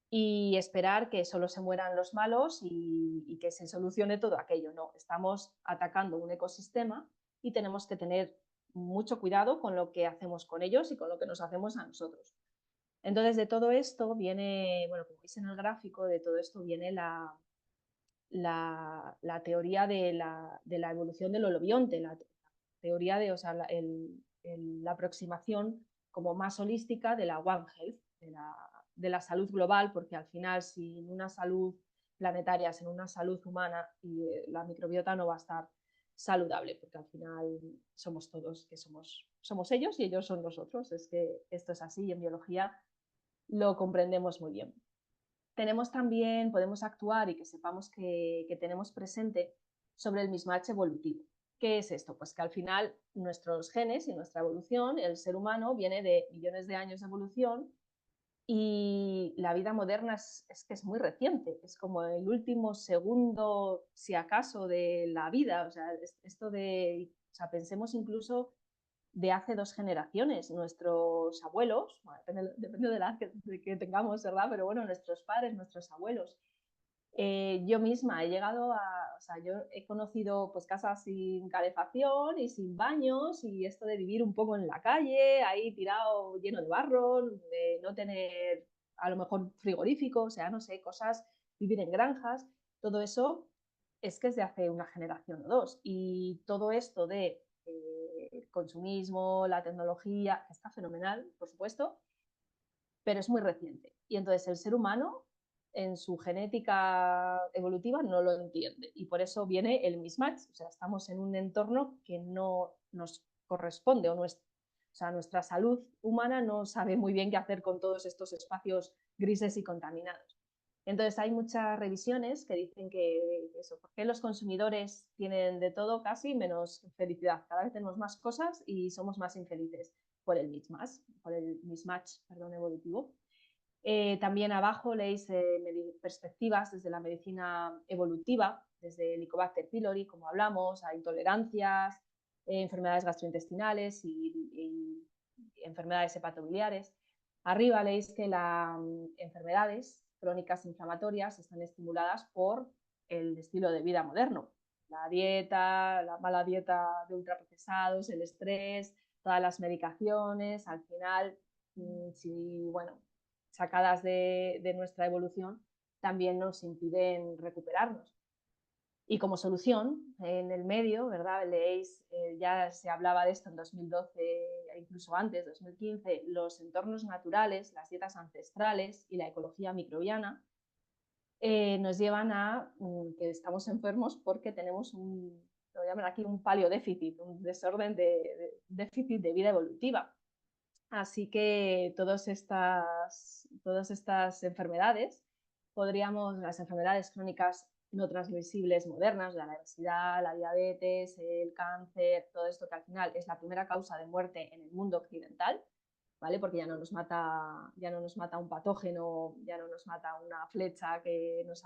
y esperar que solo se mueran los malos y que se solucione todo aquello. No, estamos atacando un ecosistema y tenemos que tener mucho cuidado con lo que hacemos con ellos y con lo que nos hacemos a nosotros. Entonces, de todo esto viene, bueno, como veis en el gráfico, de todo esto viene la teoría de la evolución del holobionte, la teoría de, o sea, la aproximación como más holística de la One Health, de la salud global, porque al final sin una salud planetaria, sin una salud humana, y la microbiota no va a estar saludable, porque al final somos todos, que somos ellos y ellos son nosotros. Es que esto es así y en biología lo comprendemos muy bien. Tenemos también, podemos actuar y que sepamos que tenemos presente sobre el mismatch evolutivo. ¿Qué es esto? Pues que al final nuestros genes y nuestra evolución, el ser humano viene de millones de años de evolución y la vida moderna es que es muy reciente, es como el último segundo, si acaso, de la vida. O sea, esto de, o sea, pensemos incluso de hace 2 generaciones. Nuestros abuelos, bueno, depende de la edad que tengamos, ¿verdad? Pero bueno, nuestros padres, nuestros abuelos. Yo misma he llegado o sea, yo he conocido pues casas sin calefacción y sin baños, y esto de vivir un poco en la calle, ahí tirado lleno de barro, de no tener a lo mejor frigorífico, o sea, no sé, cosas, vivir en granjas, todo eso es que es de hace una generación o dos. Y todo esto de consumismo, la tecnología, que está fenomenal, por supuesto, pero es muy reciente. Y entonces el ser humano en su genética evolutiva no lo entiende y por eso viene el mismatch. O sea, estamos en un entorno que no nos corresponde, o sea, nuestra salud humana no sabe muy bien qué hacer con todos estos espacios grises y contaminados. Entonces hay muchas revisiones que dicen que eso, porque los consumidores tienen de todo casi menos felicidad. Cada vez tenemos más cosas y somos más infelices por el mismatch, perdón, evolutivo. También abajo leéis perspectivas desde la medicina evolutiva, desde Helicobacter pylori, como hablamos, a intolerancias, enfermedades gastrointestinales y enfermedades hepatobiliares. Arriba leéis que las enfermedades crónicas inflamatorias están estimuladas por el estilo de vida moderno. La dieta, la mala dieta de ultraprocesados, el estrés, todas las medicaciones, al final, si, bueno, sacadas de nuestra evolución, también nos impiden recuperarnos. Y como solución, en el medio, ¿verdad? Leéis, ya se hablaba de esto en 2012, e incluso antes, 2015, los entornos naturales, las dietas ancestrales y la ecología microbiana nos llevan a que estamos enfermos porque tenemos lo llaman aquí un paleodéficit, un desorden de déficit de vida evolutiva. Así que todas estas enfermedades, las enfermedades crónicas no transmisibles modernas, la obesidad, la diabetes, el cáncer, todo esto que al final es la primera causa de muerte en el mundo occidental, ¿vale? Porque ya no nos mata un patógeno, ya no nos mata una flecha que nos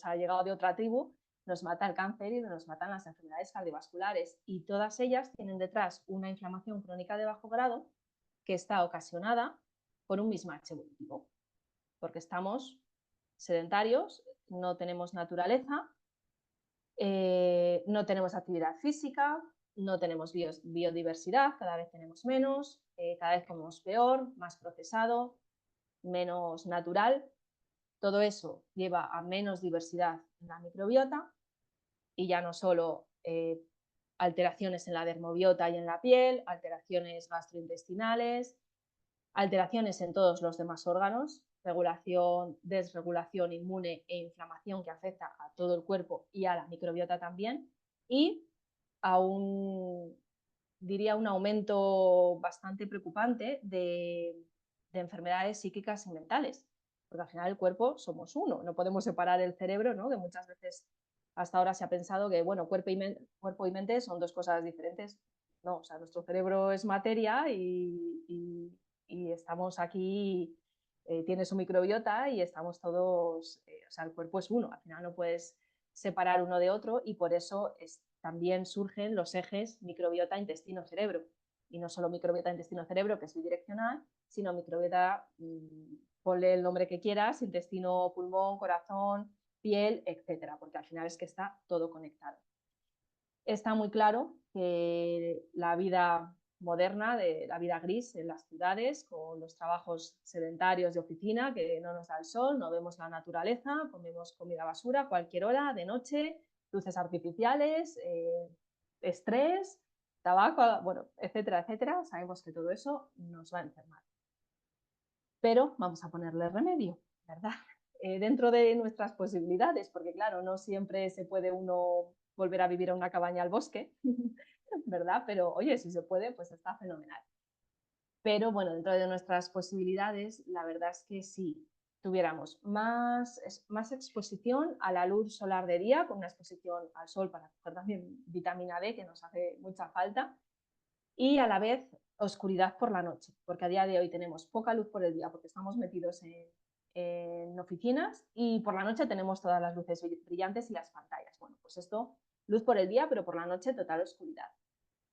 ha llegado de otra tribu, nos mata el cáncer y nos matan las enfermedades cardiovasculares, y todas ellas tienen detrás una inflamación crónica de bajo grado que está ocasionada por un mismatch evolutivo, porque estamos sedentarios, no tenemos naturaleza, no tenemos actividad física, no tenemos biodiversidad, cada vez tenemos menos, cada vez comemos peor, más procesado, menos natural. Todo eso lleva a menos diversidad en la microbiota, y ya no solo alteraciones en la dermobiota y en la piel, alteraciones gastrointestinales, alteraciones en todos los demás órganos, regulación, desregulación inmune e inflamación que afecta a todo el cuerpo y a la microbiota también, y a diría, un aumento bastante preocupante de enfermedades psíquicas y mentales, porque al final el cuerpo somos uno, no podemos separar el cerebro, ¿no? Que muchas veces hasta ahora se ha pensado que, bueno, cuerpo y mente son dos cosas diferentes. No, o sea, nuestro cerebro es materia y estamos aquí, tiene su microbiota y estamos todos, o sea, el cuerpo es uno, al final no puedes separar uno de otro y por eso también surgen los ejes microbiota, intestino, cerebro. Y no solo microbiota, intestino, cerebro, que es bidireccional, sino microbiota, ponle el nombre que quieras, intestino, pulmón, corazón, piel, etcétera, porque al final es que está todo conectado. Está muy claro que la vida moderna, de la vida gris en las ciudades, con los trabajos sedentarios de oficina, que no nos da el sol, no vemos la naturaleza, comemos comida basura a cualquier hora, de noche, luces artificiales, estrés, tabaco, bueno, etcétera, etcétera. Sabemos que todo eso nos va a enfermar. Pero vamos a ponerle remedio, ¿verdad? Dentro de nuestras posibilidades, porque claro, no siempre se puede uno volver a vivir a una cabaña al bosque, ¿verdad? Pero oye, si se puede, pues está fenomenal. Pero bueno, dentro de nuestras posibilidades, la verdad es que si tuviéramos más exposición a la luz solar de día, con una exposición al sol para coger también vitamina D, que nos hace mucha falta, y a la vez oscuridad por la noche, porque a día de hoy tenemos poca luz por el día porque estamos metidos en oficinas y por la noche tenemos todas las luces brillantes y las pantallas. Bueno, pues esto, luz por el día, pero por la noche total oscuridad.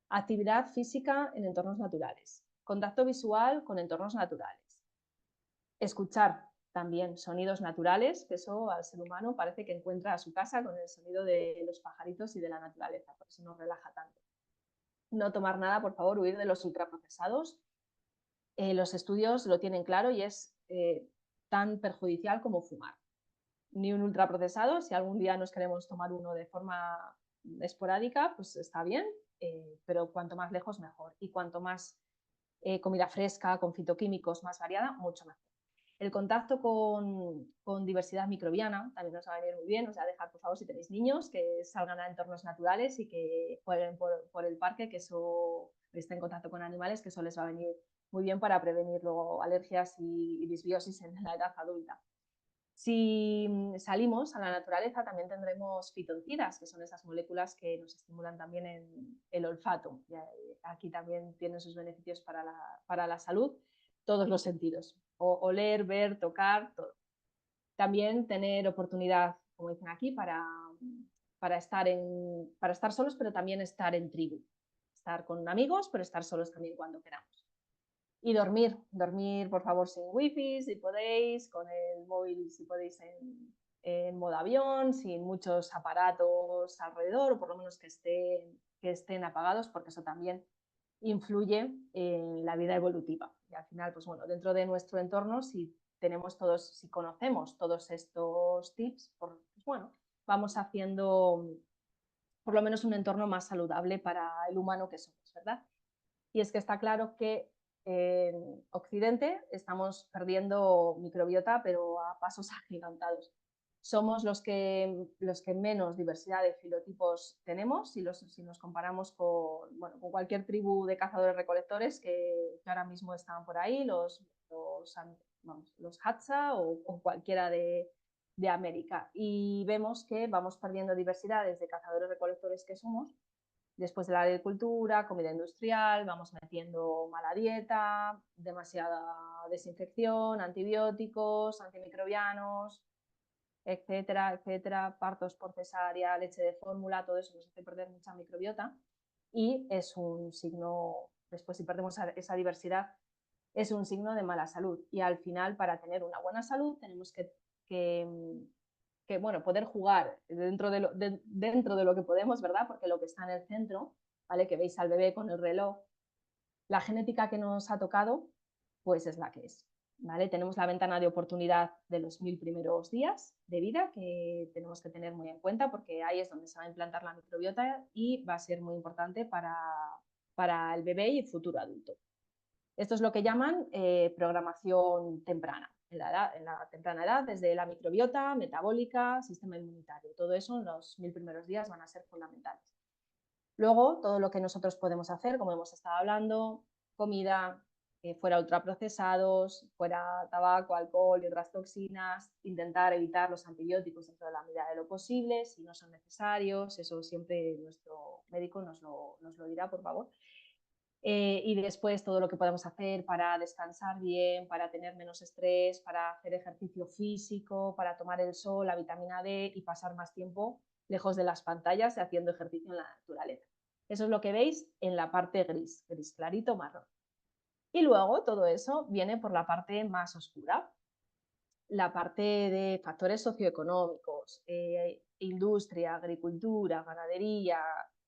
Actividad física en entornos naturales. Contacto visual con entornos naturales. Escuchar también sonidos naturales, que eso al ser humano parece que encuentra a su casa con el sonido de los pajaritos y de la naturaleza, por eso nos relaja tanto. No tomar nada, por favor, huir de los ultraprocesados. Los estudios lo tienen claro y es tan perjudicial como fumar. Ni un ultraprocesado, si algún día nos queremos tomar uno de forma esporádica, pues está bien, pero cuanto más lejos mejor. Y cuanto más comida fresca, con fitoquímicos, más variada, mucho mejor. El contacto con diversidad microbiana también nos va a venir muy bien. O sea, dejar, por favor, si tenéis niños, que salgan a entornos naturales y que jueguen por el parque, que eso estén en contacto con animales, que eso les va a venir muy bien para prevenir luego alergias y disbiosis en la edad adulta. Si salimos a la naturaleza, también tendremos fitoncidas, que son esas moléculas que nos estimulan también en el olfato. Y aquí también tienen sus beneficios para la salud, todos los sentidos. Oler, ver, tocar, todo. También tener oportunidad, como dicen aquí, para estar solos, pero también estar en tribu. Estar con amigos, pero estar solos también cuando queramos. Y dormir por favor sin wifi, si podéis, con el móvil si podéis en modo avión, sin muchos aparatos alrededor, o por lo menos que estén apagados, porque eso también influye en la vida evolutiva. Y al final, pues bueno, dentro de nuestro entorno, si conocemos todos estos tips, pues bueno, vamos haciendo por lo menos un entorno más saludable para el humano que somos, ¿verdad? Y es que está claro que en Occidente estamos perdiendo microbiota, pero a pasos agigantados. Somos los que menos diversidad de filotipos tenemos si nos comparamos con cualquier tribu de cazadores-recolectores que ahora mismo están por ahí, los Hadza o cualquiera de América. Y vemos que vamos perdiendo diversidad desde cazadores-recolectores que somos después de la agricultura, comida industrial, vamos metiendo mala dieta, demasiada desinfección, antibióticos, antimicrobianos, etcétera, etcétera, partos por cesárea, leche de fórmula, todo eso nos hace perder mucha microbiota y es un signo, después si perdemos esa diversidad, es un signo de mala salud. Y al final, para tener una buena salud, tenemos que bueno, poder jugar dentro de lo que podemos, ¿verdad? Porque lo que está en el centro, ¿vale? Que veis al bebé con el reloj, la genética que nos ha tocado, pues es la que es. ¿vale? Tenemos la ventana de oportunidad de los 1000 primeros días de vida que tenemos que tener muy en cuenta porque ahí es donde se va a implantar la microbiota y va a ser muy importante para el bebé y el futuro adulto. Esto es lo que llaman programación temprana, en la temprana edad, desde la microbiota, metabólica, sistema inmunitario. Todo eso en los 1000 primeros días van a ser fundamentales. Luego, todo lo que nosotros podemos hacer, como hemos estado hablando, comida, fuera ultraprocesados, fuera tabaco, alcohol y otras toxinas, intentar evitar los antibióticos dentro de la medida de lo posible, si no son necesarios, eso siempre nuestro médico nos lo dirá, por favor. Y después todo lo que podemos hacer para descansar bien, para tener menos estrés, para hacer ejercicio físico, para tomar el sol, la vitamina D y pasar más tiempo lejos de las pantallas y haciendo ejercicio en la naturaleza. Eso es lo que veis en la parte gris, gris clarito, marrón. Y luego todo eso viene por la parte más oscura, la parte de factores socioeconómicos, industria, agricultura, ganadería,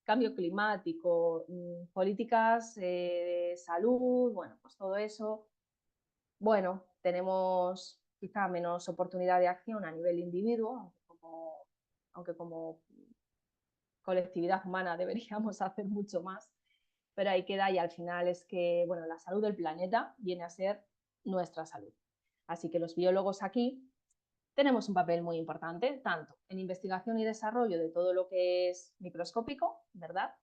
cambio climático, políticas de salud, bueno, pues todo eso. Bueno, tenemos quizá menos oportunidad de acción a nivel individuo, aunque como colectividad humana deberíamos hacer mucho más, pero ahí queda y al final es que, bueno, la salud del planeta viene a ser nuestra salud. Así que los biólogos aquí tenemos un papel muy importante, tanto en investigación y desarrollo de todo lo que es microscópico, ¿verdad?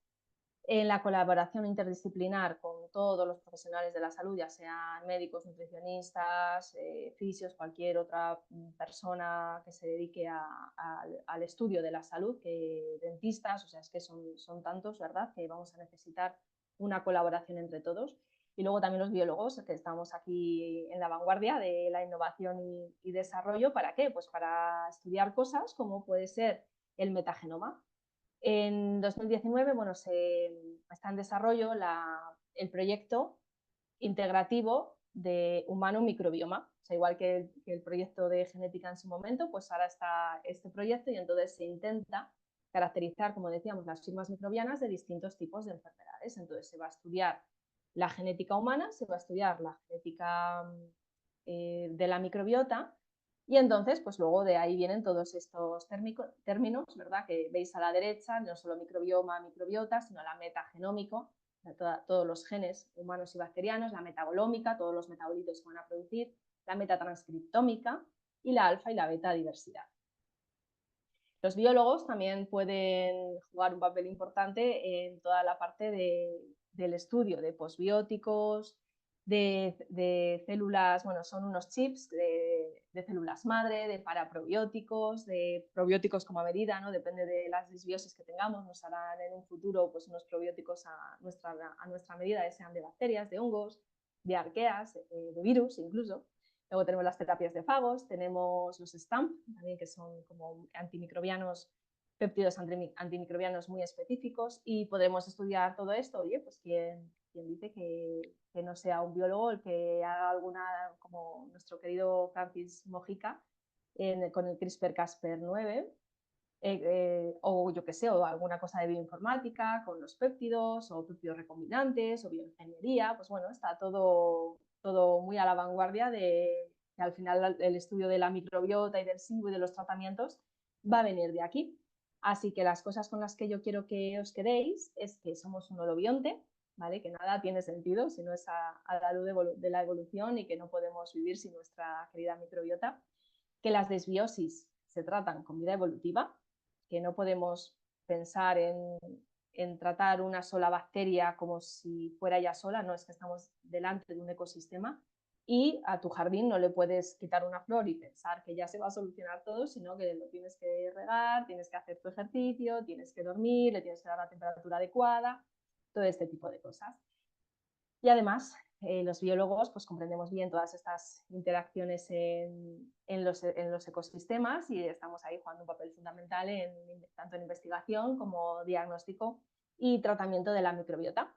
En la colaboración interdisciplinar con todos los profesionales de la salud, ya sean médicos, nutricionistas, fisios, cualquier otra persona que se dedique al estudio de la salud, que dentistas, o sea, es que son tantos, ¿verdad?, que vamos a necesitar una colaboración entre todos. Y luego también los biólogos, que estamos aquí en la vanguardia de la innovación y desarrollo. ¿Para qué? Pues para estudiar cosas como puede ser el metagenoma. En 2019, bueno, está en desarrollo el proyecto integrativo de humano microbioma. O sea, igual que el proyecto de genética en su momento, pues ahora está este proyecto y entonces se intenta caracterizar, como decíamos, las firmas microbianas de distintos tipos de enfermedades. Entonces se va a estudiar la genética humana, se va a estudiar la genética de la microbiota y entonces, pues luego de ahí vienen todos estos términos, ¿verdad? Que veis a la derecha, no solo microbioma, microbiota, sino la metagenómico, todos los genes humanos y bacterianos, la metabolómica, todos los metabolitos que van a producir, la metatranscriptómica y la alfa y la beta diversidad. Los biólogos también pueden jugar un papel importante en toda la parte del estudio de posbióticos, de células, bueno, son unos chips de células madre, de paraprobióticos, de probióticos como a medida, ¿no? Depende de las disbiosis que tengamos, nos harán en un futuro pues, unos probióticos a nuestra medida, sean de bacterias, de hongos, de arqueas, de virus incluso. Luego tenemos las terapias de fagos, tenemos los STAMP, también que son como antimicrobianos, péptidos antimicrobianos muy específicos y podremos estudiar todo esto. Oye, pues quien dice que no sea un biólogo el que haga alguna, como nuestro querido Francis Mojica, con el CRISPR-Cas9, o yo que sé, o alguna cosa de bioinformática con los péptidos o péptidos recombinantes o bioingeniería, pues bueno, está todo muy a la vanguardia de que al final el estudio de la microbiota y del SIBO y de los tratamientos va a venir de aquí. Así que las cosas con las que yo quiero que os quedéis es que somos un holobionte, ¿vale? Que nada tiene sentido si no es a la luz de la evolución y que no podemos vivir sin nuestra querida microbiota, que las desbiosis se tratan con vida evolutiva, que no podemos pensar en tratar una sola bacteria como si fuera ella sola, no, es que estamos delante de un ecosistema y a tu jardín no le puedes quitar una flor y pensar que ya se va a solucionar todo, sino que lo tienes que regar, tienes que hacer tu ejercicio, tienes que dormir, le tienes que dar la temperatura adecuada, todo este tipo de cosas. Y además, los biólogos pues, comprendemos bien todas estas interacciones en los ecosistemas y estamos ahí jugando un papel fundamental tanto en investigación como diagnóstico y tratamiento de la microbiota.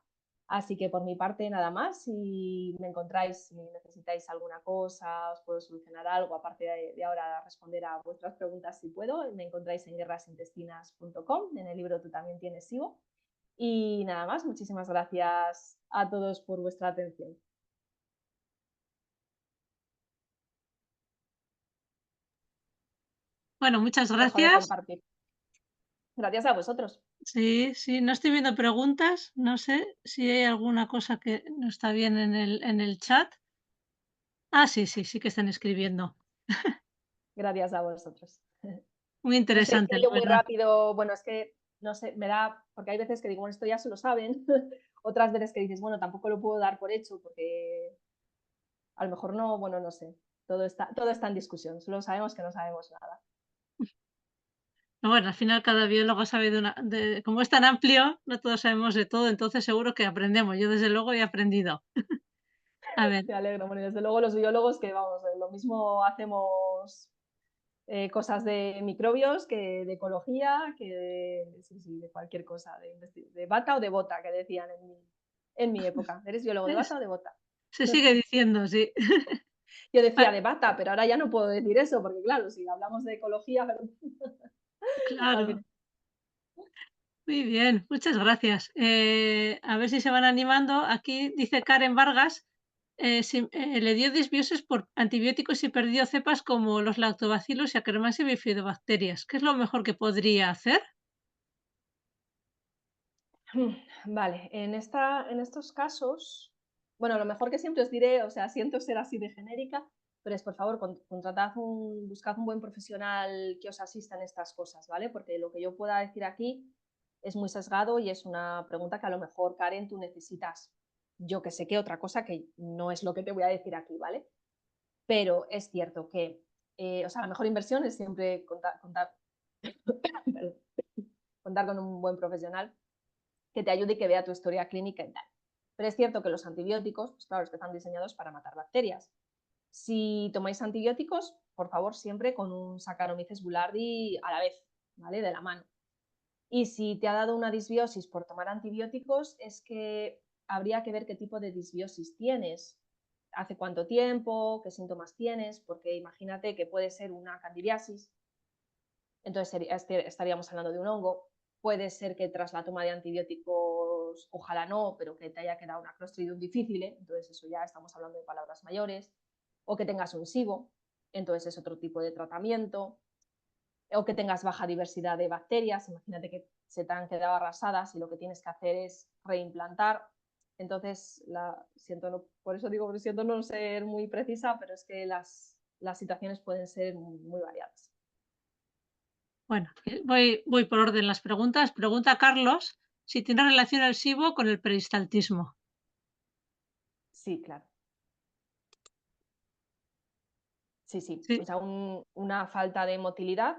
Así que por mi parte nada más, si me encontráis, si necesitáis alguna cosa, os puedo solucionar algo, aparte de ahora responder a vuestras preguntas si puedo, me encontráis en guerrasintestinas.com, en el libro Tú también tienes SIBO. Y nada más, muchísimas gracias a todos por vuestra atención. Bueno, muchas Dejo de gracias. compartir. Gracias a vosotros. Sí, sí, no estoy viendo preguntas. No sé si hay alguna cosa que no está bien en el chat. Ah, sí, sí, sí que están escribiendo. Gracias a vosotros. Muy No sé, interesante, decía la yo muy verdad. rápido, bueno, es que, no sé, me da, porque hay veces que digo, bueno, esto ya se lo saben, otras veces que dices, bueno, tampoco lo puedo dar por hecho, porque a lo mejor no, bueno, no sé, todo está en discusión, solo sabemos que no sabemos nada. Bueno, al final cada biólogo sabe como es tan amplio, no todos sabemos de todo, entonces seguro que aprendemos. Yo desde luego he aprendido. A ver, Me alegro, bueno, y desde luego los biólogos que, vamos, lo mismo hacemos cosas de microbios que de ecología, que de, sí, sí, de cualquier cosa, de bata o de bota, que decían en mi época. ¿Eres biólogo de es bata o de bota? se sigue diciendo, sí. Yo decía de bata, pero ahora ya no puedo decir eso, porque claro, si hablamos de ecología, al Claro. final. Muy bien, muchas gracias. A ver si se van animando. Aquí dice Karen Vargas, le dio disbiosis por antibióticos y perdió cepas como los lactobacilos y Akkermansia y bifidobacterias. ¿Qué es lo mejor que podría hacer? Vale, en estos casos, bueno, lo mejor que siempre os diré, o sea, siento ser así de genérica, pero es por favor, buscad un buen profesional que os asista en estas cosas, ¿vale? Porque lo que yo pueda decir aquí es muy sesgado y es una pregunta que a lo mejor, Karen, tú necesitas, yo que sé qué otra cosa que no es lo que te voy a decir aquí, ¿vale? Pero es cierto que, o sea, la mejor inversión es siempre contar con un buen profesional que te ayude y que vea tu historia clínica y tal. Pero es cierto que los antibióticos, pues claro, es que están diseñados para matar bacterias. Si tomáis antibióticos, por favor, siempre con un Saccharomyces boulardii a la vez, ¿vale? De la mano. Y si te ha dado una disbiosis por tomar antibióticos, es que habría que ver qué tipo de disbiosis tienes, hace cuánto tiempo, qué síntomas tienes, porque imagínate que puede ser una candidiasis, entonces estaríamos hablando de un hongo. Puede ser que tras la toma de antibióticos, ojalá no, pero que te haya quedado una Clostridium difficile, entonces eso ya estamos hablando de palabras mayores, o que tengas un SIBO, entonces es otro tipo de tratamiento, o que tengas baja diversidad de bacterias, imagínate que se te han quedado arrasadas y lo que tienes que hacer es reimplantar. Entonces, por eso digo, siento no ser muy precisa, pero es que las situaciones pueden ser muy variadas. Bueno, voy por orden las preguntas. Pregunta Carlos si tiene relación el SIBO con el peristaltismo. Sí, claro. Sí, sí. O Sí, sea, una falta de motilidad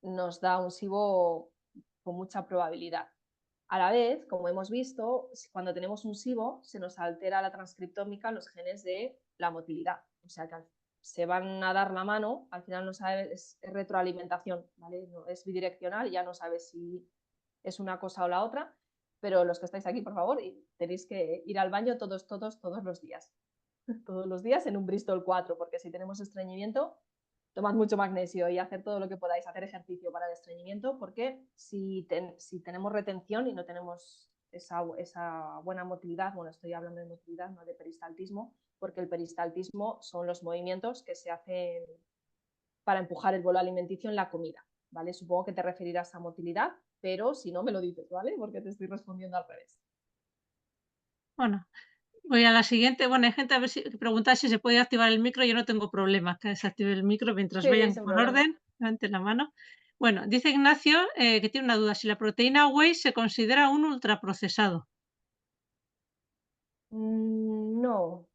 nos da un SIBO con mucha probabilidad. A la vez, como hemos visto, cuando tenemos un SIBO se nos altera la transcriptómica, los genes de la motilidad. O sea que se van a dar la mano, al final no sabes, es retroalimentación, ¿vale? No, es bidireccional, ya no sabes si es una cosa o la otra, pero los que estáis aquí, por favor, tenéis que ir al baño todos los días. Todos los días en un Bristol 4, porque si tenemos estreñimiento, tomad mucho magnesio y hacer todo lo que podáis, hacer ejercicio para el estreñimiento, porque si tenemos retención y no tenemos esa buena motilidad, bueno, estoy hablando de motilidad, no de peristaltismo, porque el peristaltismo son los movimientos que se hacen para empujar el bolo alimenticio en la comida, ¿vale? Supongo que te referirás a motilidad, pero si no, me lo dices, ¿vale? Porque te estoy respondiendo al revés. bueno, voy a la siguiente. Bueno, hay gente a ver si pregunta si se puede activar el micro. Yo no tengo problema que desactive el micro mientras Sí, vayan sin por problema. orden. Levante la mano. Bueno, dice Ignacio que tiene una duda. Si la proteína whey se considera un ultraprocesado. No,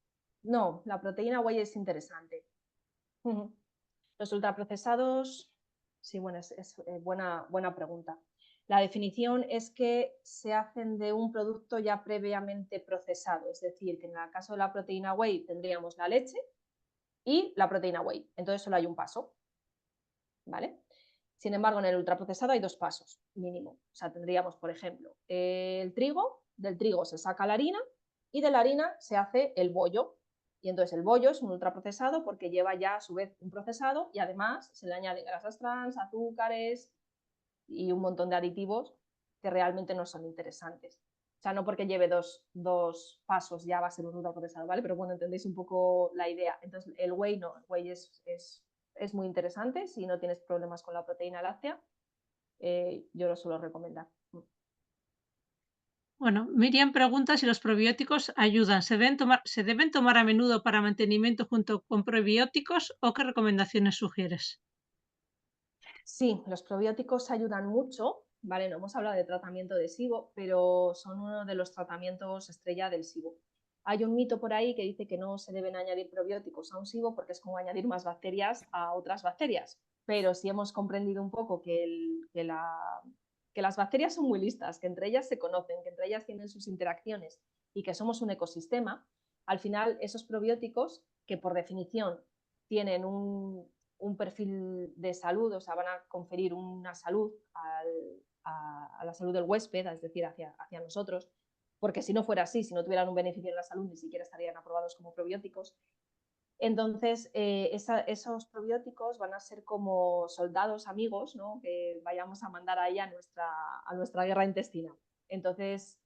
no, la proteína whey es interesante. Los ultraprocesados, sí, bueno, es buena pregunta. La definición es que se hacen de un producto ya previamente procesado, es decir, que en el caso de la proteína whey tendríamos la leche y la proteína whey, entonces solo hay un paso, ¿vale? Sin embargo, en el ultraprocesado hay dos pasos mínimo. O sea, tendríamos, por ejemplo, el trigo, del trigo se saca la harina y de la harina se hace el bollo. Y entonces el bollo es un ultraprocesado porque lleva ya a su vez un procesado y además se le añaden grasas trans, azúcares y un montón de aditivos que realmente no son interesantes. O sea, no porque lleve dos pasos ya va a ser un ultraprocesado, ¿vale? Pero bueno, entendéis un poco la idea. Entonces, el whey no, el whey es es muy interesante si no tienes problemas con la proteína láctea. Yo lo suelo recomendar. Bueno, Miriam pregunta si los probióticos ayudan. ¿Se deben tomar a menudo para mantenimiento junto con probióticos o qué recomendaciones sugieres? Sí, los probióticos ayudan mucho, ¿vale? No hemos hablado de tratamiento de SIBO, pero son uno de los tratamientos estrella del SIBO. Hay un mito por ahí que dice que no se deben añadir probióticos a un SIBO porque es como añadir más bacterias a otras bacterias. Pero si hemos comprendido un poco que las bacterias son muy listas, que entre ellas se conocen, que entre ellas tienen sus interacciones y que somos un ecosistema, al final esos probióticos, que por definición tienen un perfil de salud, o sea, van a conferir una salud a la salud del huésped, es decir, hacia nosotros, porque si no fuera así, si no tuvieran un beneficio en la salud, ni siquiera estarían aprobados como probióticos. Entonces, esos probióticos van a ser como soldados amigos, ¿no? Que vayamos a mandar ahí a nuestra guerra intestinal. Entonces,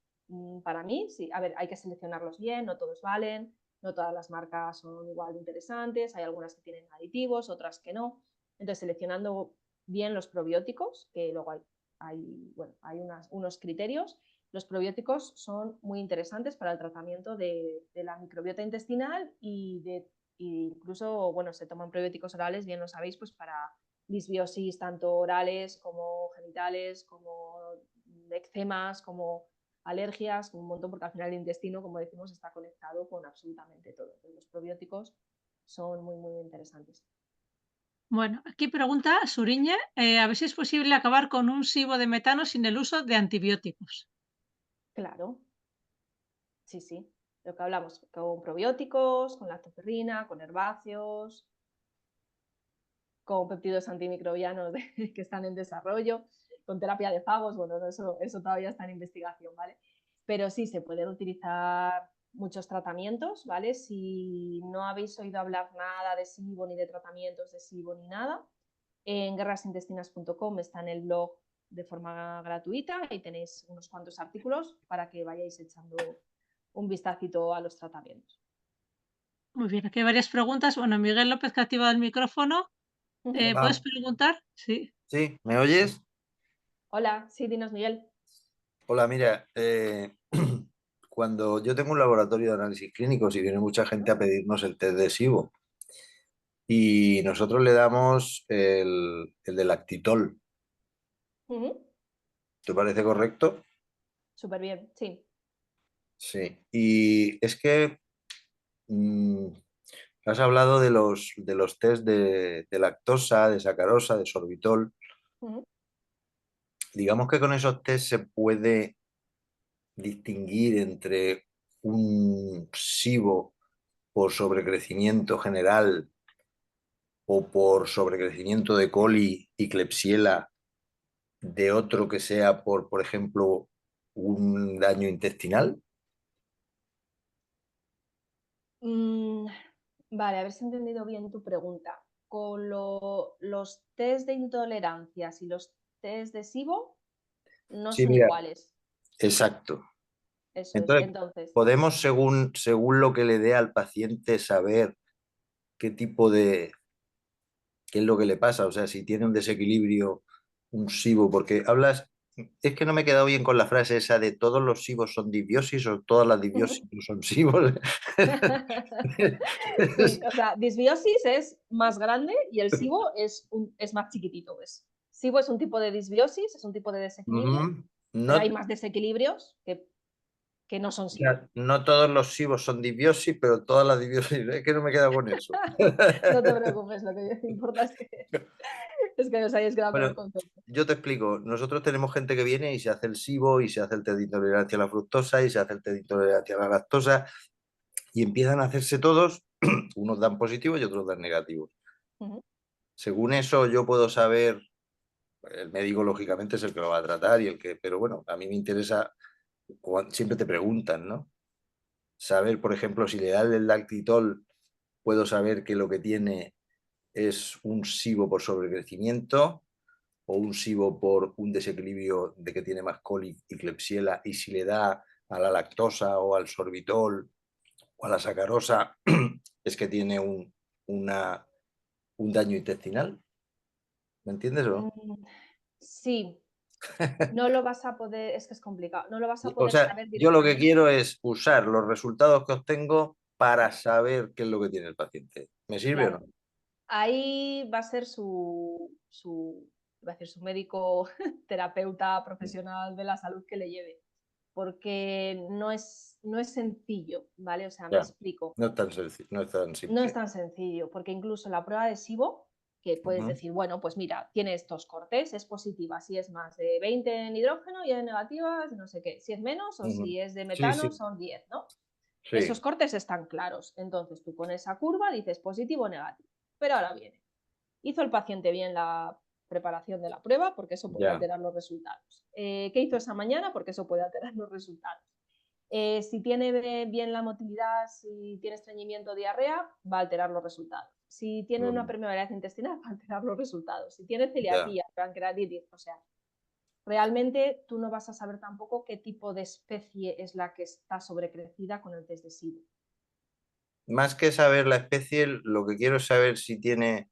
para mí, sí, a ver, hay que seleccionarlos bien, no todos valen, no todas las marcas son igual de interesantes, hay algunas que tienen aditivos, otras que no. Entonces, seleccionando bien los probióticos, que luego hay unos criterios, los probióticos son muy interesantes para el tratamiento de la microbiota intestinal y incluso, bueno, se toman probióticos orales, bien lo sabéis, pues para disbiosis tanto orales como genitales, como eczemas, como alergias, un montón, porque al final el intestino, como decimos, está conectado con absolutamente todo. Entonces, los probióticos son muy, muy interesantes. Bueno, aquí pregunta Suriñe, a ver si es posible acabar con un SIBO de metano sin el uso de antibióticos. Claro, sí, sí. Lo que hablamos, con probióticos, con lactoferrina, con herbáceos, con péptidos antimicrobianos que están en desarrollo, con terapia de fagos, bueno, eso todavía está en investigación, ¿vale? Pero sí, se pueden utilizar muchos tratamientos, ¿vale? Si no habéis oído hablar nada de SIBO ni de tratamientos de SIBO ni nada, en guerrasintestinas.com está en el blog de forma gratuita y tenéis unos cuantos artículos para que vayáis echando un vistacito a los tratamientos. Muy bien, aquí hay varias preguntas. Bueno, Miguel López que ha activado el micrófono. ¿Puedes Hola, preguntar? Sí. sí, ¿me oyes? Hola, sí, dinos, Miguel. Hola, mira, cuando yo tengo un laboratorio de análisis clínicos y viene mucha gente a pedirnos el test de SIBO y nosotros le damos el de lactitol. Uh -huh. ¿Te parece correcto? Súper bien, sí. Sí. Y es que mm, has hablado de los test de lactosa, de sacarosa, de sorbitol. Uh -huh. Digamos que con esos test se puede distinguir entre un SIBO por sobrecrecimiento general o por sobrecrecimiento de coli y Klebsiella de otro que sea por ejemplo, un daño intestinal. Mm, vale, a ver si he entendido bien tu pregunta. Con los test de intolerancias y los test de SIBO no Sí, son mira, iguales. exacto. Eso es. Entonces, Entonces, podemos, según lo que le dé al paciente, saber qué tipo de, qué es lo que le pasa, o sea, si tiene un desequilibrio, un SIBO, porque hablas, es que no me he quedado bien con la frase esa de todos los SIBOs son disbiosis o todas las disbiosis no son SIBOs. sí, o sea, disbiosis es más grande y el SIBO es más chiquitito. SIBO es un tipo de disbiosis, es un tipo de desequilibrio, Ujú. pero No, hay más desequilibrios que no son o SIBO. sea, no todos los SIBOs son disbiosis, pero todas las disbiosis, es que no me he quedado con eso. No te preocupes, lo que importa es que os hayáis quedado con el Bueno, concepto. yo te explico. Nosotros tenemos gente que viene y se hace el SIBO y se hace el test de intolerancia a la fructosa y se hace el test de intolerancia a la lactosa y empiezan a hacerse todos, unos dan positivos y otros dan negativos. Uh -huh. Según eso yo puedo saber, el médico lógicamente es el que lo va a tratar y el que, pero bueno, a mí me interesa, siempre te preguntan, ¿no? Saber, por ejemplo, si le da el lactitol, puedo saber que lo que tiene es un SIBO por sobrecrecimiento o un SIBO por un desequilibrio de que tiene más coli y Klebsiella, y si le da a la lactosa o al sorbitol o a la sacarosa, es que tiene una un daño intestinal. ¿Me entiendes o no? Sí, no lo vas a poder, es que es complicado, no lo vas a O poder sea, saber yo lo que directamente. quiero es usar los resultados que obtengo para saber qué es lo que tiene el paciente. ¿Me sirve o Claro, no? ahí va a ser iba a decir, su médico terapeuta profesional de la salud que le lleve, porque no es sencillo, ¿vale? O sea, me Ya, explico. no es tan sencillo, no es tan No es simple. tan sencillo, porque incluso la prueba de SIBO, que puedes Ujú, decir, bueno, pues mira, tiene estos cortes, es positiva si es más de 20 en hidrógeno y en negativas, no sé qué. Si es menos o ujú. si es de Sí, metano, sí, son 10, ¿no? Esos sí, cortes están claros. Entonces tú con esa curva dices positivo o negativo. Pero ahora viene. ¿Hizo el paciente bien la preparación de la prueba? Porque eso puede ya. alterar los resultados. ¿Qué hizo esa mañana? Porque eso puede alterar los resultados. Si tiene bien la motilidad, si tiene estreñimiento o diarrea, va a alterar los resultados. Si tiene una Mm, permeabilidad intestinal, va a alterar los resultados. Si tiene ya. celiaquía, pancreatitis, o sea, realmente tú no vas a saber tampoco qué tipo de especie es la que está sobrecrecida con el test de SIBO. Más que saber la especie, lo que quiero es saber si tiene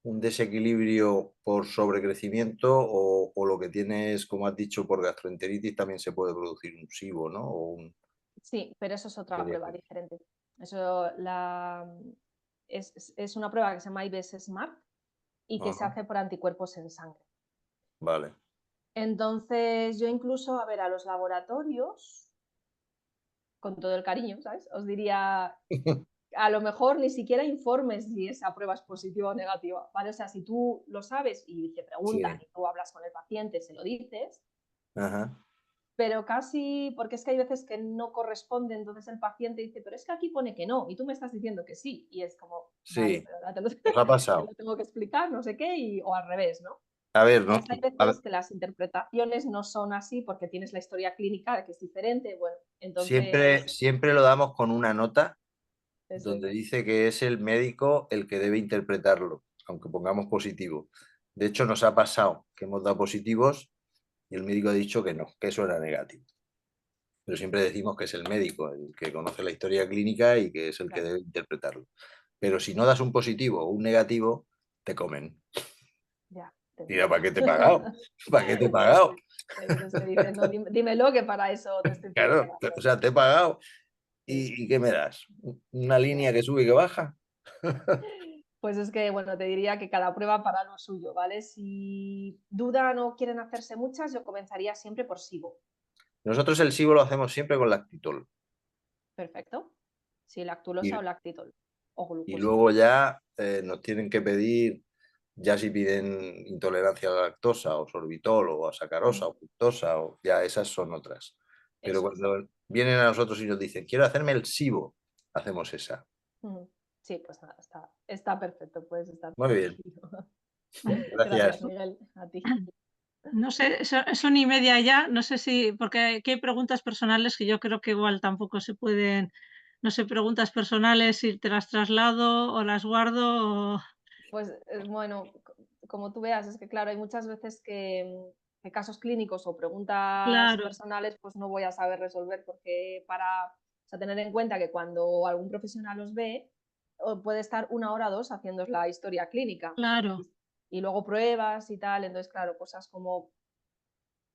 un desequilibrio por sobrecrecimiento o lo que tiene es, como has dicho, por gastroenteritis también se puede producir un SIBO, ¿no? O un... Sí, pero eso es otra sería prueba que- diferente. Eso es una prueba que se llama IBS Smart y que se Ajá, hace por anticuerpos en sangre. vale. Entonces, yo incluso, a ver, a los laboratorios, con todo el cariño, ¿sabes? Os diría, a lo mejor ni siquiera informes si esa prueba es positiva o negativa, ¿vale? O sea, si tú lo sabes y te preguntan Sí, y tú hablas con el paciente, se lo dices, ajá, pero casi, porque es que hay veces que no corresponde, entonces el paciente dice, pero es que aquí pone que no, y tú me estás diciendo que sí, y es como, vale, sí, pero ahora te lo, nos ha te pasado. lo tengo que explicar, no sé qué, o al revés, ¿no? A ver, ¿no? Entonces hay A ver, veces que las interpretaciones no son así porque tienes la historia clínica que es diferente, bueno, siempre, entonces, siempre lo damos con una nota eso donde es. dice que es el médico el que debe interpretarlo, aunque pongamos positivo. De hecho, nos ha pasado que hemos dado positivos y el médico ha dicho que no, que eso era negativo. Pero siempre decimos que es el médico el que conoce la historia clínica y que es el que Claro, debe interpretarlo. Pero si no das un positivo o un negativo, te comen. ya, te Mira, entiendo. ¿para qué te he pagado? ¿Para qué te he Ya pagado? sé. Hay veces que dices, no, dímelo que para eso te estoy pidiendo Claro, la o prueba. sea, te he pagado. Sí, ¿Y qué me das? ¿Una ya. línea que sube y que baja? Pues es que, bueno, te diría que cada prueba para lo suyo, ¿vale? Si dudan o quieren hacerse muchas, yo comenzaría siempre por SIBO. Nosotros el SIBO lo hacemos siempre con lactitol. Perfecto. Si lactulosa o Y, lactitol o y glucosa. luego ya nos tienen que pedir, ya si piden intolerancia a la lactosa o sorbitol o a sacarosa Ujú. o fructosa, o, ya esas son otras. Pero Eso es. cuando vienen a nosotros y nos dicen, quiero hacerme el SIBO, hacemos esa. Ujú. Sí, pues nada, está perfecto, puedes estar Muy bien, tranquilo. Gracias, gracias. Miguel, a ti. No sé, son y media ya, no sé si, porque aquí hay preguntas personales que yo creo que igual tampoco se pueden, no sé, preguntas personales, si te las traslado o las guardo. Pues bueno, como tú veas, es que claro, hay muchas veces que casos clínicos o preguntas Claro, personales, pues no voy a saber resolver porque o sea, tener en cuenta que cuando algún profesional los ve, puede estar 1 hora o 2 haciendo la historia clínica claro, y luego pruebas y tal, entonces claro, cosas como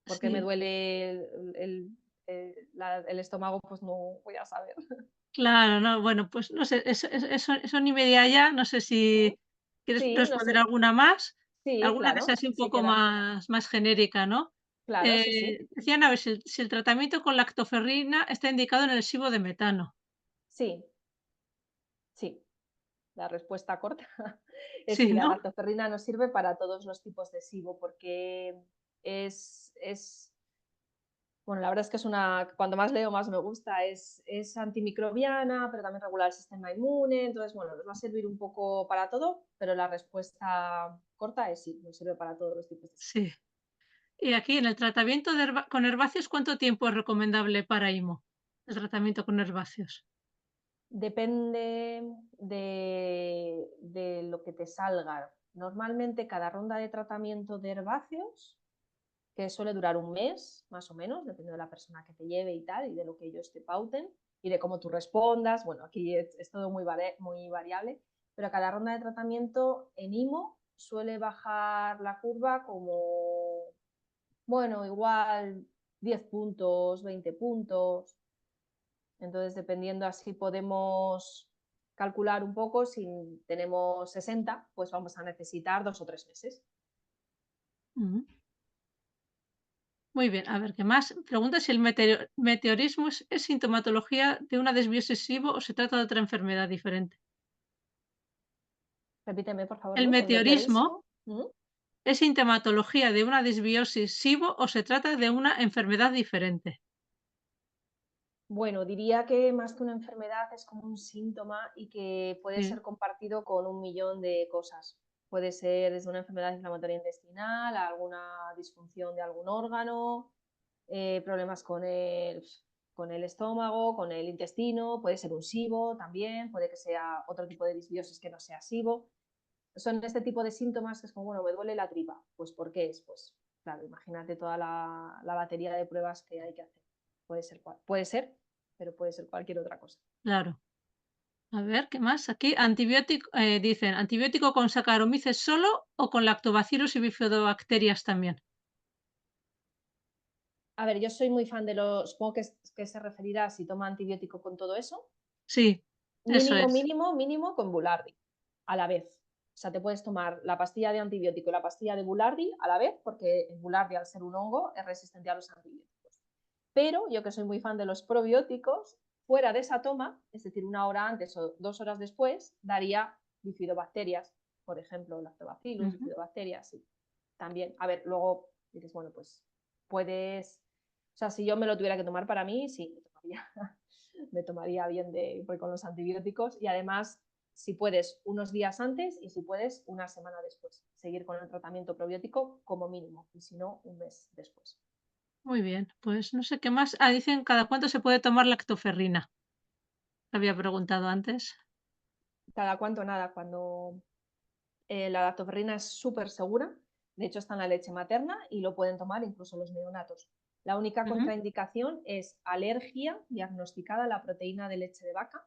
por qué me sí, duele el estómago, pues no voy a saber. claro, no, bueno, pues no sé, son y media ya, no sé si quieres Sí, no responder sé, alguna más, sí, alguna que sea claro, así un sí poco queda, más genérica, ¿no? claro, sí, sí, Decían a ver si el tratamiento con lactoferrina está indicado en el SIBO de metano. sí, sí. La respuesta corta es Sí, sí, la ¿no? lactoferrina nos sirve para todos los tipos de SIBO porque es bueno, la verdad es que cuando más leo más me gusta, es antimicrobiana, pero también regula el sistema inmune, entonces, bueno, nos va a servir un poco para todo, pero la respuesta corta es sí, nos sirve para todos los tipos de SIBO. Sí. Y aquí en el tratamiento con herbáceos, ¿cuánto tiempo es recomendable para IMO? El tratamiento con herbáceos. Depende de lo que te salga. Normalmente cada ronda de tratamiento de herbáceos que suele durar un mes, más o menos, depende de la persona que te lleve y tal, y de lo que ellos te pauten, y de cómo tú respondas. Bueno, aquí es todo muy variable. pero cada ronda de tratamiento en IMO suele bajar la curva como, bueno, igual 10 puntos, 20 puntos. Entonces, dependiendo, así podemos calcular un poco. Si tenemos 60, pues vamos a necesitar 2 o 3 meses. Ujú. Muy bien, a ver, ¿qué más? Pregunta si el meteorismo es sintomatología de una desbiosis SIBO o se trata de otra enfermedad diferente. Repíteme, por favor, ¿El Luz, el meteorismo meteorismo. ¿Mm? es sintomatología de una desbiosis SIBO o se trata de una enfermedad diferente? Bueno, diría que más que una enfermedad es como un síntoma y que puede Sí. ser compartido con un millón de cosas. Puede ser desde una enfermedad inflamatoria intestinal a alguna disfunción de algún órgano, problemas con el estómago, con el intestino, puede ser un SIBO también, puede que sea otro tipo de disbiosis que no sea SIBO. Son este tipo de síntomas que es como, bueno, me duele la tripa. Pues ¿por qué es? Pues claro, imagínate toda la batería de pruebas que hay que hacer. Puede ser, pero puede ser cualquier otra cosa. Claro. A ver, ¿qué más? Aquí antibiótico, dicen, ¿antibiótico con Saccharomyces solo o con lactobacillus y bifidobacterias también? A ver, yo soy muy fan de los, supongo que se referirá si toma antibiótico con todo eso. Sí, eso Mínimo, es. mínimo, mínimo con Bulardi, a la vez. O sea, te puedes tomar la pastilla de antibiótico y la pastilla de Bulardi a la vez, porque el Bulardi, al ser un hongo, es resistente a los antibióticos. Pero yo, que soy muy fan de los probióticos, fuera de esa toma, es decir, 1 hora antes o 2 horas después, daría bifidobacterias, por ejemplo, lactobacillus, Ujú. bifidobacterias, sí. También, a ver, luego dices, bueno, pues puedes, o sea, si yo me lo tuviera que tomar para mí, sí, me tomaría bien pues, con los antibióticos, y además, si puedes, unos días antes, y si puedes, una semana después, seguir con el tratamiento probiótico como mínimo, y si no, un mes después. Muy bien, pues no sé qué más. Ah, dicen, ¿cada cuánto se puede tomar lactoferrina? Te había preguntado antes. Cada cuánto nada, cuando la lactoferrina es súper segura, de hecho está en la leche materna y lo pueden tomar incluso los neonatos. La única Ujú. contraindicación es alergia diagnosticada a la proteína de leche de vaca,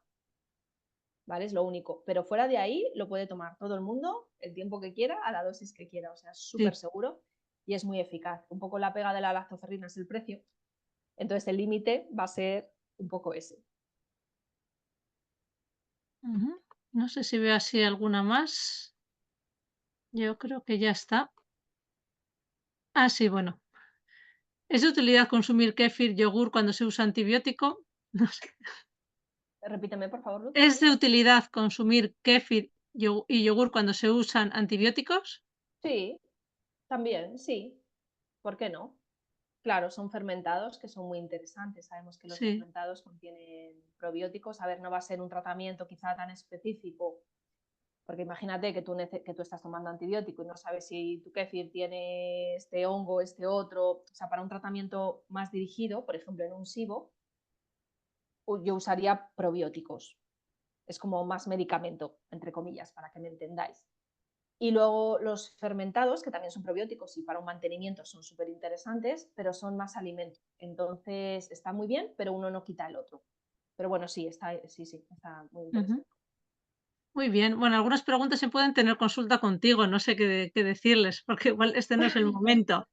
¿vale? Es lo único. Pero fuera de ahí lo puede tomar todo el mundo el tiempo que quiera, a la dosis que quiera. O sea, es súper Sí. seguro y es muy eficaz. Un poco la pega de la lactoferrina es el precio. Entonces el límite va a ser un poco ese. Ujú. No sé si veo así alguna más. Yo creo que ya está. Ah, sí, bueno. ¿Es de utilidad consumir kéfir, yogur cuando se usa antibiótico? No sé. Repíteme, por favor, Luz. ¿Es de utilidad consumir kéfir y yogur cuando se usan antibióticos? Sí, también, sí. ¿Por qué no? Claro, son fermentados que son muy interesantes. Sabemos que los Sí, fermentados contienen probióticos. A ver, no va a ser un tratamiento quizá tan específico, porque imagínate que tú estás tomando antibiótico y no sabes si tu kéfir tiene este hongo, este otro. O sea, para un tratamiento más dirigido, por ejemplo, en un SIBO, yo usaría probióticos. Es como más medicamento, entre comillas, para que me entendáis. Y luego los fermentados, que también son probióticos y para un mantenimiento son súper interesantes, pero son más alimento. Entonces está muy bien, pero uno no quita el otro. Pero bueno, sí, está muy ujú. interesante. Muy bien. Bueno, algunas preguntas se pueden tener consulta contigo, no sé qué decirles, porque igual este no es el momento.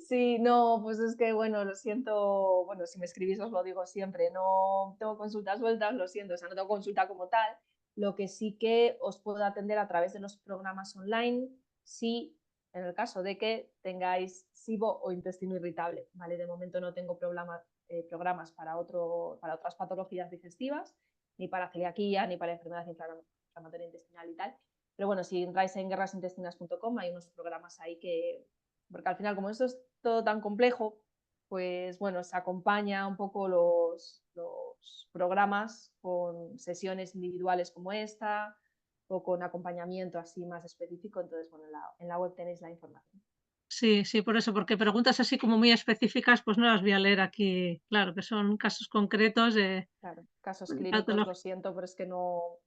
Sí, no, pues es que bueno, lo siento, bueno, si me escribís os lo digo siempre, no tengo consultas vueltas, lo siento, o sea, no tengo consulta como tal. Lo que sí que os puedo atender a través de los programas online, si en el caso de que tengáis SIBO o intestino irritable, ¿vale? De momento no tengo programas para otras patologías digestivas, ni para celiaquía, ni para enfermedad inflamatoria intestinal y tal. Pero bueno, si entráis en guerrasintestinas.com hay unos programas ahí que, porque al final como esto es todo tan complejo, pues bueno, se acompaña un poco los programas con sesiones individuales como esta o con acompañamiento así más específico. Entonces, bueno, en la web tenéis la información. Sí, sí, por eso, porque preguntas así como muy específicas, pues no las voy a leer aquí. Claro, que son casos concretos de Claro, casos clínicos, lo patología. siento, pero es que no,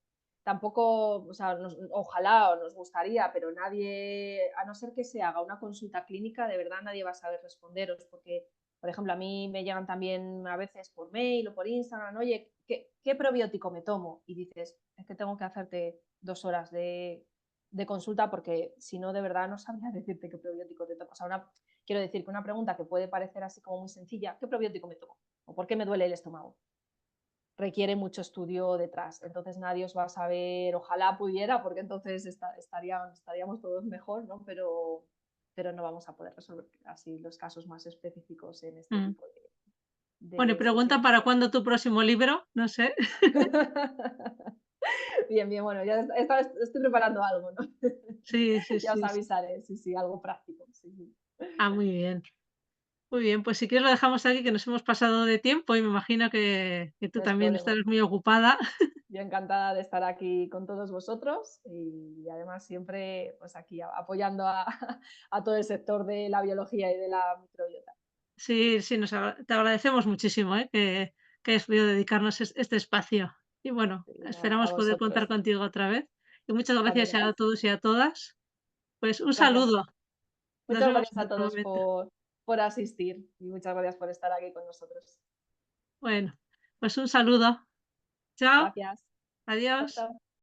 tampoco, o sea, ojalá o nos gustaría, pero nadie, a no ser que se haga una consulta clínica, de verdad nadie va a saber responderos, porque, por ejemplo, a mí me llegan también a veces por mail o por Instagram, oye, ¿qué probiótico me tomo? Y dices, es que tengo que hacerte 2 horas de consulta porque si no, de verdad no sabría decirte qué probiótico te tomo. O sea, quiero decir que una pregunta que puede parecer así como muy sencilla, ¿qué probiótico me tomo? ¿O por qué me duele el estómago? Requiere mucho estudio detrás. Entonces nadie os va a saber, ojalá pudiera, porque entonces estaríamos todos mejor, ¿no? Pero no vamos a poder resolver así los casos más específicos en este Mm. tipo Bueno, y de pregunta sesiones. para cuándo tu próximo libro, no sé. Bien, bien, bueno, ya estoy preparando algo, ¿no? Sí, sí, Ya os sí, sí. avisaré, sí, sí, algo práctico. Sí, sí. Ah, muy bien. Muy bien, pues si quieres lo dejamos aquí, que nos hemos pasado de tiempo y me imagino que tú No es también problema. estarás muy ocupada. Yo encantada de estar aquí con todos vosotros y además siempre pues aquí apoyando a todo el sector de la biología y de la microbiota. Sí, sí, te agradecemos muchísimo, que hayas podido dedicarnos este espacio. Y bueno, Sí, a esperamos poder contar vosotros. contigo otra vez. Y muchas Cuando gracias a queráis. todos y a todas. Pues un Gracias. saludo. Nos Muchas vemos gracias en a otro todos momento. por asistir y muchas gracias por estar aquí con nosotros. Bueno, pues un saludo. Chao. Gracias. Chao, Adiós. chao.